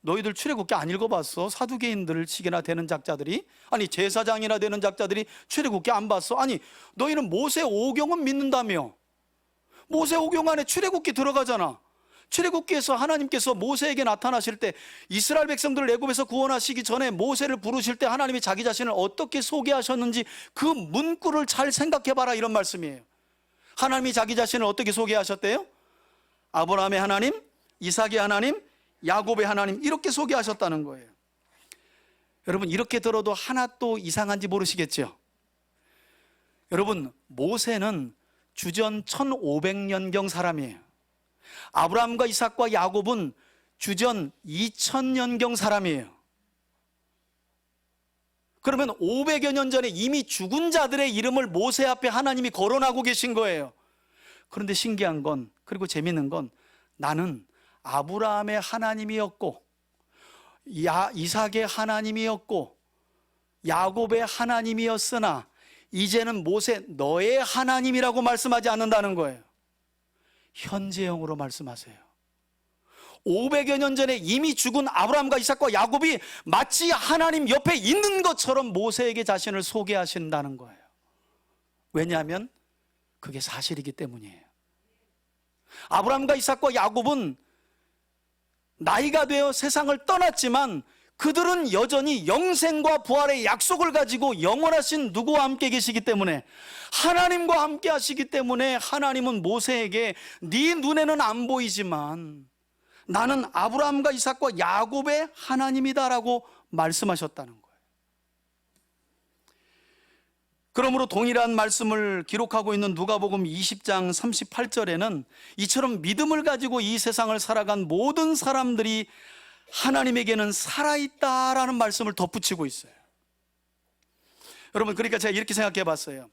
[SPEAKER 2] 너희들 출애굽기 안 읽어봤어? 사두개인들 식이나 되는 작자들이, 아니 제사장이나 되는 작자들이 출애굽기 안 봤어? 아니 너희는 모세 오경은 믿는다며. 모세 오경 안에 출애굽기 들어가잖아. 출애굽기에서 하나님께서 모세에게 나타나실 때 이스라엘 백성들을 애굽에서 구원하시기 전에 모세를 부르실 때 하나님이 자기 자신을 어떻게 소개하셨는지 그 문구를 잘 생각해봐라, 이런 말씀이에요. 하나님이 자기 자신을 어떻게 소개하셨대요? 아브라함의 하나님, 이삭의 하나님, 야곱의 하나님, 이렇게 소개하셨다는 거예요. 여러분, 이렇게 들어도 하나 또 이상한지 모르시겠죠? 여러분, 모세는 주전 1500년경 사람이에요. 아브라함과 이삭과 야곱은 주전 2000년경 사람이에요. 그러면 500여 년 전에 이미 죽은 자들의 이름을 모세 앞에 하나님이 거론하고 계신 거예요. 그런데 신기한 건, 그리고 재밌는 건, 나는 아브라함의 하나님이었고 이삭의 하나님이었고 야곱의 하나님이었으나 이제는 모세 너의 하나님이라고 말씀하지 않는다는 거예요. 현재형으로 말씀하세요. 500여 년 전에 이미 죽은 아브라함과 이삭과 야곱이 마치 하나님 옆에 있는 것처럼 모세에게 자신을 소개하신다는 거예요. 왜냐하면 그게 사실이기 때문이에요. 아브라함과 이삭과 야곱은 나이가 되어 세상을 떠났지만 그들은 여전히 영생과 부활의 약속을 가지고 영원하신 누구와 함께 계시기 때문에, 하나님과 함께 하시기 때문에 하나님은 모세에게 네 눈에는 안 보이지만 나는 아브라함과 이삭과 야곱의 하나님이다라고 말씀하셨다는 거예요. 그러므로 동일한 말씀을 기록하고 있는 누가복음 20장 38절에는 이처럼 믿음을 가지고 이 세상을 살아간 모든 사람들이 하나님에게는 살아있다라는 말씀을 덧붙이고 있어요. 여러분, 그러니까 제가 이렇게 생각해 봤어요.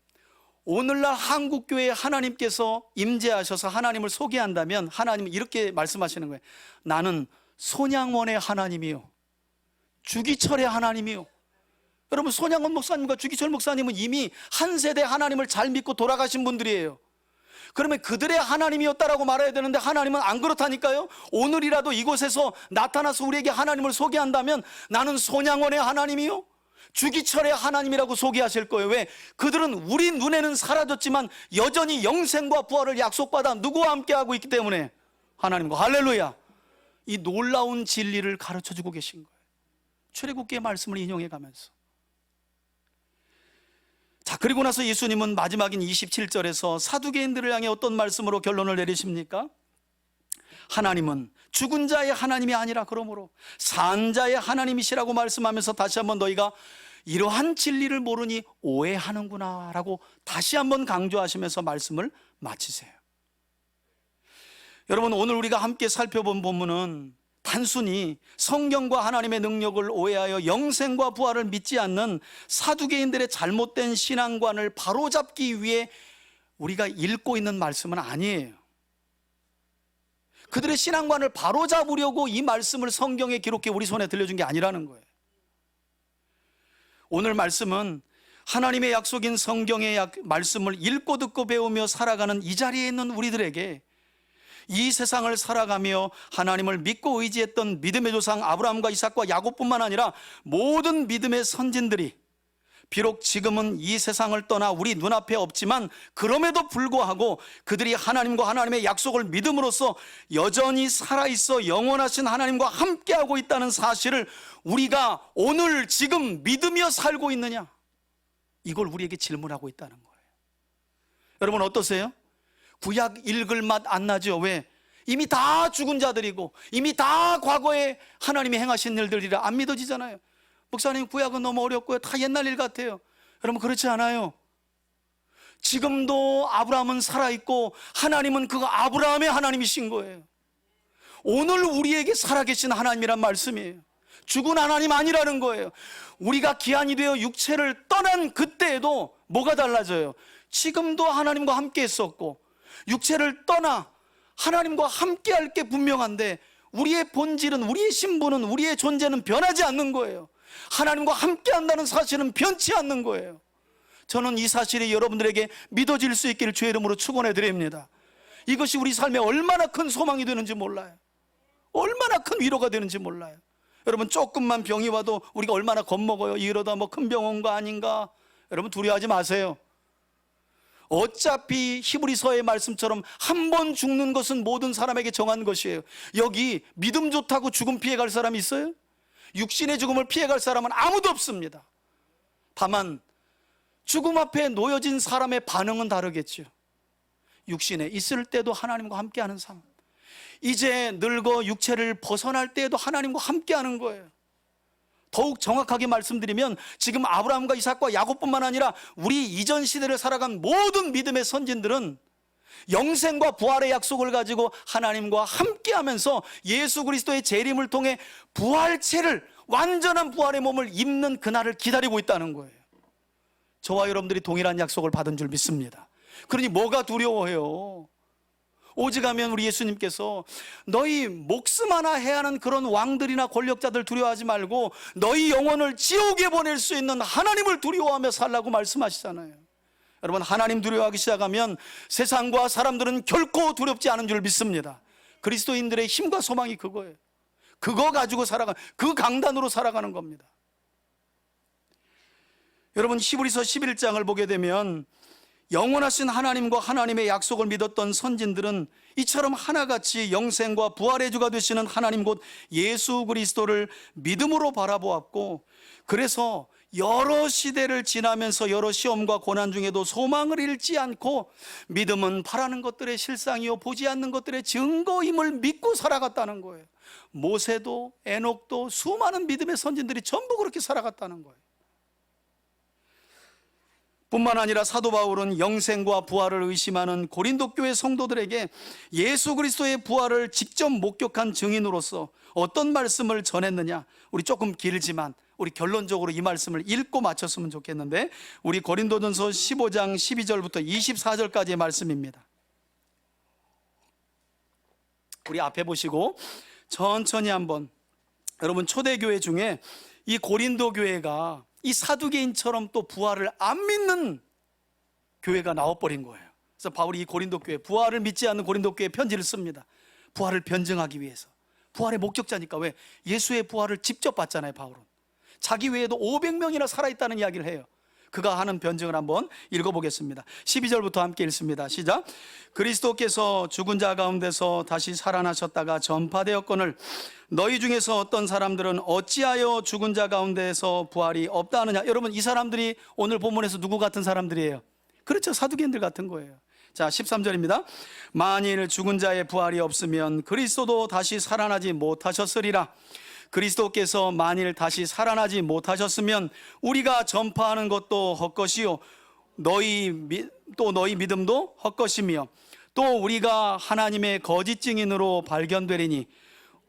[SPEAKER 2] 오늘날 한국교회에 하나님께서 임재하셔서 하나님을 소개한다면 하나님은 이렇게 말씀하시는 거예요. 나는 손양원의 하나님이요 주기철의 하나님이요. 여러분, 손양원 목사님과 주기철 목사님은 이미 한 세대 하나님을 잘 믿고 돌아가신 분들이에요. 그러면 그들의 하나님이었다라고 말해야 되는데 하나님은 안 그렇다니까요. 오늘이라도 이곳에서 나타나서 우리에게 하나님을 소개한다면 나는 손양원의 하나님이요 주기철의 하나님이라고 소개하실 거예요. 왜? 그들은 우리 눈에는 사라졌지만 여전히 영생과 부활을 약속받아 누구와 함께하고 있기 때문에 하나님과, 할렐루야, 이 놀라운 진리를 가르쳐주고 계신 거예요. 출애굽기의 말씀을 인용해 가면서. 자, 그리고 나서 예수님은 마지막인 27절에서 사두개인들을 향해 어떤 말씀으로 결론을 내리십니까? 하나님은 죽은 자의 하나님이 아니라 그러므로 산 자의 하나님이시라고 말씀하면서 다시 한번 너희가 이러한 진리를 모르니 오해하는구나 라고 다시 한번 강조하시면서 말씀을 마치세요. 여러분, 오늘 우리가 함께 살펴본 본문은 단순히 성경과 하나님의 능력을 오해하여 영생과 부활을 믿지 않는 사두개인들의 잘못된 신앙관을 바로잡기 위해 우리가 읽고 있는 말씀은 아니에요. 그들의 신앙관을 바로잡으려고 이 말씀을 성경에 기록해 우리 손에 들려준 게 아니라는 거예요. 오늘 말씀은 하나님의 약속인 성경의 말씀을 읽고 듣고 배우며 살아가는 이 자리에 있는 우리들에게 이 세상을 살아가며 하나님을 믿고 의지했던 믿음의 조상 아브라함과 이삭과 야곱뿐만 아니라 모든 믿음의 선진들이 비록 지금은 이 세상을 떠나 우리 눈앞에 없지만 그럼에도 불구하고 그들이 하나님과 하나님의 약속을 믿음으로써 여전히 살아있어 영원하신 하나님과 함께하고 있다는 사실을 우리가 오늘 지금 믿으며 살고 있느냐, 이걸 우리에게 질문하고 있다는 거예요. 여러분 어떠세요? 구약 읽을 맛 안 나죠? 왜? 이미 다 죽은 자들이고 이미 다 과거에 하나님이 행하신 일들이라 안 믿어지잖아요. 목사님, 구약은 너무 어렵고요, 다 옛날 일 같아요. 여러분 그렇지 않아요. 지금도 아브라함은 살아있고 하나님은 그 아브라함의 하나님이신 거예요. 오늘 우리에게 살아계신 하나님이란 말씀이에요. 죽은 하나님 아니라는 거예요. 우리가 기한이 되어 육체를 떠난 그때에도 뭐가 달라져요? 지금도 하나님과 함께 했었고 육체를 떠나 하나님과 함께 할 게 분명한데 우리의 본질은, 우리의 신분은, 우리의 존재는 변하지 않는 거예요. 하나님과 함께 한다는 사실은 변치 않는 거예요. 저는 이 사실이 여러분들에게 믿어질 수 있기를 주의 이름으로 축원해 드립니다. 이것이 우리 삶에 얼마나 큰 소망이 되는지 몰라요. 얼마나 큰 위로가 되는지 몰라요. 여러분 조금만 병이 와도 우리가 얼마나 겁먹어요. 이러다 뭐 큰 병 온 거 아닌가. 여러분 두려워하지 마세요. 어차피 히브리서의 말씀처럼 한 번 죽는 것은 모든 사람에게 정한 것이에요. 여기 믿음 좋다고 죽음 피해갈 사람이 있어요? 육신의 죽음을 피해갈 사람은 아무도 없습니다. 다만 죽음 앞에 놓여진 사람의 반응은 다르겠죠. 육신에 있을 때도 하나님과 함께하는 삶, 이제 늙어 육체를 벗어날 때에도 하나님과 함께하는 거예요. 더욱 정확하게 말씀드리면 지금 아브라함과 이삭과 야곱뿐만 아니라 우리 이전 시대를 살아간 모든 믿음의 선진들은 영생과 부활의 약속을 가지고 하나님과 함께하면서 예수 그리스도의 재림을 통해 부활체를, 완전한 부활의 몸을 입는 그날을 기다리고 있다는 거예요. 저와 여러분들이 동일한 약속을 받은 줄 믿습니다. 그러니 뭐가 두려워해요? 오직하면 우리 예수님께서 너희 목숨 하나 해야 하는 그런 왕들이나 권력자들 두려워하지 말고 너희 영혼을 지옥에 보낼 수 있는 하나님을 두려워하며 살라고 말씀하시잖아요. 여러분 하나님 두려워하기 시작하면 세상과 사람들은 결코 두렵지 않은 줄 믿습니다. 그리스도인들의 힘과 소망이 그거예요. 그거 가지고 그 강단으로 살아가는 겁니다. 여러분 히브리서 11장을 보게 되면 영원하신 하나님과 하나님의 약속을 믿었던 선진들은 이처럼 하나같이 영생과 부활의 주가 되시는 하나님 곧 예수 그리스도를 믿음으로 바라보았고, 그래서 여러 시대를 지나면서 여러 시험과 고난 중에도 소망을 잃지 않고 믿음은 바라는 것들의 실상이요 보지 않는 것들의 증거임을 믿고 살아갔다는 거예요. 모세도 에녹도 수많은 믿음의 선진들이 전부 그렇게 살아갔다는 거예요. 뿐만 아니라 사도 바울은 영생과 부활을 의심하는 고린도 교회 성도들에게 예수 그리스도의 부활을 직접 목격한 증인으로서 어떤 말씀을 전했느냐, 우리 조금 길지만 우리 결론적으로 이 말씀을 읽고 마쳤으면 좋겠는데, 우리 고린도전서 15장 12절부터 24절까지의 말씀입니다. 우리 앞에 보시고 천천히 한번, 여러분 초대교회 중에 이 고린도 교회가 이 사두개인처럼 또 부활을 안 믿는 교회가 나와버린 거예요. 그래서 바울이 이 고린도 교회, 부활을 믿지 않는 고린도 교회에 편지를 씁니다. 부활을 변증하기 위해서. 부활의 목적자니까. 왜? 예수의 부활을 직접 봤잖아요. 바울은 자기 외에도 500명이나 살아있다는 이야기를 해요. 그가 하는 변증을 한번 읽어보겠습니다. 12절부터 함께 읽습니다. 시작. 그리스도께서 죽은 자 가운데서 다시 살아나셨다가 전파되었거늘 너희 중에서 어떤 사람들은 어찌하여 죽은 자 가운데서 부활이 없다 하느냐. 여러분, 이 사람들이 오늘 본문에서 누구 같은 사람들이에요? 그렇죠, 사두개인들 같은 거예요. 자, 13절입니다. 만일 죽은 자의 부활이 없으면 그리스도도 다시 살아나지 못하셨으리라. 그리스도께서 만일 다시 살아나지 못하셨으면 우리가 전파하는 것도 헛것이요 너희 믿음도 헛것이며 또 우리가 하나님의 거짓 증인으로 발견되리니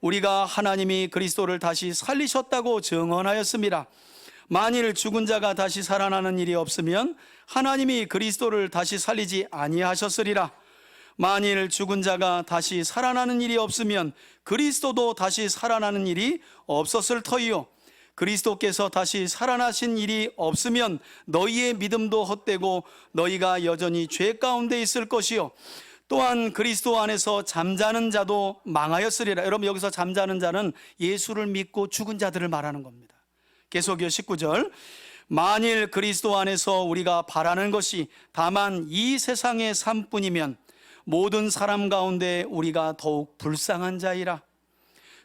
[SPEAKER 2] 우리가 하나님이 그리스도를 다시 살리셨다고 증언하였습니다. 만일 죽은 자가 다시 살아나는 일이 없으면 하나님이 그리스도를 다시 살리지 아니하셨으리라. 만일 죽은 자가 다시 살아나는 일이 없으면 그리스도도 다시 살아나는 일이 없었을 터이요 그리스도께서 다시 살아나신 일이 없으면 너희의 믿음도 헛되고 너희가 여전히 죄 가운데 있을 것이요 또한 그리스도 안에서 잠자는 자도 망하였으리라. 여러분, 여기서 잠자는 자는 예수를 믿고 죽은 자들을 말하는 겁니다. 계속이요, 19절. 만일 그리스도 안에서 우리가 바라는 것이 다만 이 세상의 삶뿐이면 모든 사람 가운데 우리가 더욱 불쌍한 자이라.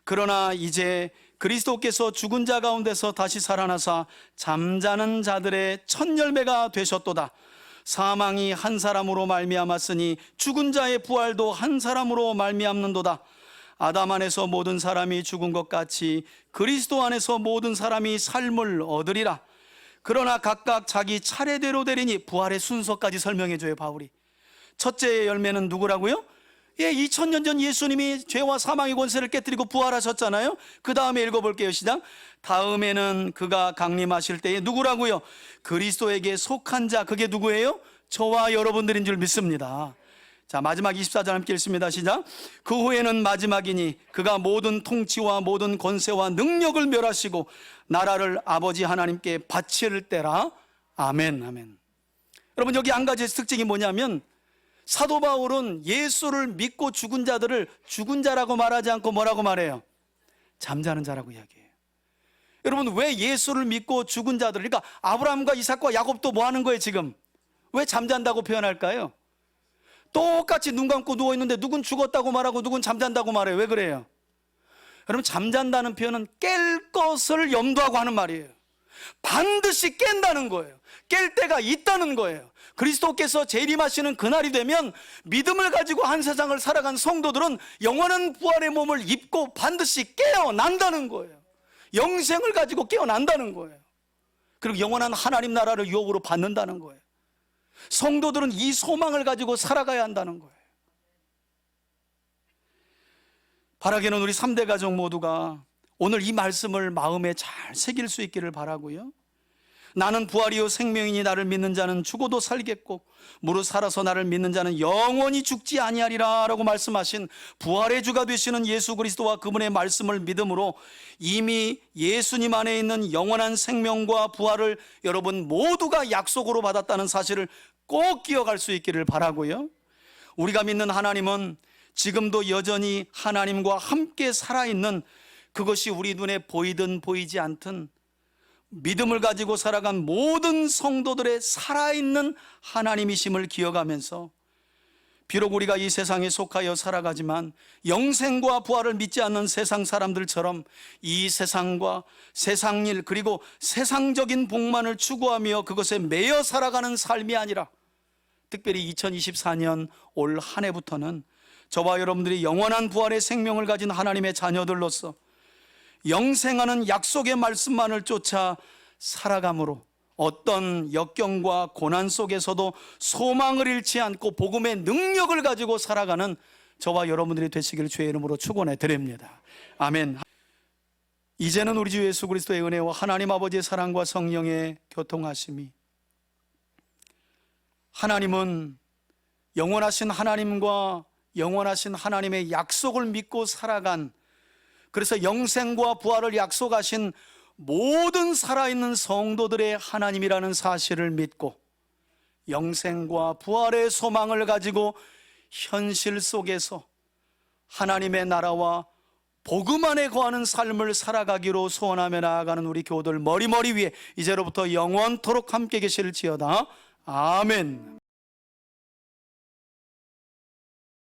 [SPEAKER 2] 그러나 이제 그리스도께서 죽은 자 가운데서 다시 살아나사 잠자는 자들의 첫 열매가 되셨도다. 사망이 한 사람으로 말미암았으니 죽은 자의 부활도 한 사람으로 말미암는도다. 아담 안에서 모든 사람이 죽은 것 같이 그리스도 안에서 모든 사람이 삶을 얻으리라. 그러나 각각 자기 차례대로 되리니, 부활의 순서까지 설명해 줘요, 바울이. 첫째 열매는 누구라고요? 2000년 전 예수님이 죄와 사망의 권세를 깨뜨리고 부활하셨잖아요. 그 다음에 읽어볼게요. 시작. 다음에는 그가 강림하실 때에 누구라고요? 그리스도에게 속한 자, 그게 누구예요? 저와 여러분들인 줄 믿습니다. 자, 마지막 24절 함께 읽습니다. 시작. 그 후에는 마지막이니 그가 모든 통치와 모든 권세와 능력을 멸하시고 나라를 아버지 하나님께 바칠 때라. 아멘, 아멘. 여러분, 여기 한 가지 특징이 뭐냐면 사도 바울은 예수를 믿고 죽은 자들을 죽은 자라고 말하지 않고 뭐라고 말해요? 잠자는 자라고 이야기해요. 여러분, 왜 예수를 믿고 죽은 자들, 그러니까 아브라함과 이삭과 야곱도 뭐 하는 거예요 지금? 왜 잠잔다고 표현할까요? 똑같이 눈 감고 누워있는데 누군 죽었다고 말하고 누군 잠잔다고 말해요. 왜 그래요? 여러분, 잠잔다는 표현은 깰 것을 염두하고 하는 말이에요. 반드시 깬다는 거예요. 깰 때가 있다는 거예요. 그리스도께서 재림하시는 그날이 되면 믿음을 가지고 한 세상을 살아간 성도들은 영원한 부활의 몸을 입고 반드시 깨어난다는 거예요. 영생을 가지고 깨어난다는 거예요. 그리고 영원한 하나님 나라를 유업으로 받는다는 거예요. 성도들은 이 소망을 가지고 살아가야 한다는 거예요. 바라기는 우리 3대 가족 모두가 오늘 이 말씀을 마음에 잘 새길 수 있기를 바라고요. 나는 부활이요 생명이니 나를 믿는 자는 죽어도 살겠고 무릇 살아서 나를 믿는 자는 영원히 죽지 아니하리라 라고 말씀하신 부활의 주가 되시는 예수 그리스도와 그분의 말씀을 믿음으로 이미 예수님 안에 있는 영원한 생명과 부활을 여러분 모두가 약속으로 받았다는 사실을 꼭 기억할 수 있기를 바라고요. 우리가 믿는 하나님은 지금도 여전히 하나님과 함께 살아있는, 그것이 우리 눈에 보이든 보이지 않든 믿음을 가지고 살아간 모든 성도들의 살아있는 하나님이심을 기억하면서 비록 우리가 이 세상에 속하여 살아가지만 영생과 부활을 믿지 않는 세상 사람들처럼 이 세상과 세상일 그리고 세상적인 복만을 추구하며 그것에 매여 살아가는 삶이 아니라 특별히 2024년 올 한 해부터는 저와 여러분들이 영원한 부활의 생명을 가진 하나님의 자녀들로서 영생하는 약속의 말씀만을 쫓아 살아감으로 어떤 역경과 고난 속에서도 소망을 잃지 않고 복음의 능력을 가지고 살아가는 저와 여러분들이 되시기를 주의 이름으로 축원해 드립니다. 아멘. 이제는 우리 주 예수 그리스도의 은혜와 하나님 아버지의 사랑과 성령의 교통하심이, 하나님은 영원하신 하나님과 영원하신 하나님의 약속을 믿고 살아간, 그래서 영생과 부활을 약속하신 모든 살아있는 성도들의 하나님이라는 사실을 믿고 영생과 부활의 소망을 가지고 현실 속에서 하나님의 나라와 복음 안에 거하는 삶을 살아가기로 소원하며 나아가는 우리 교우들 머리 위에 이제로부터 영원토록 함께 계실지어다. 아멘.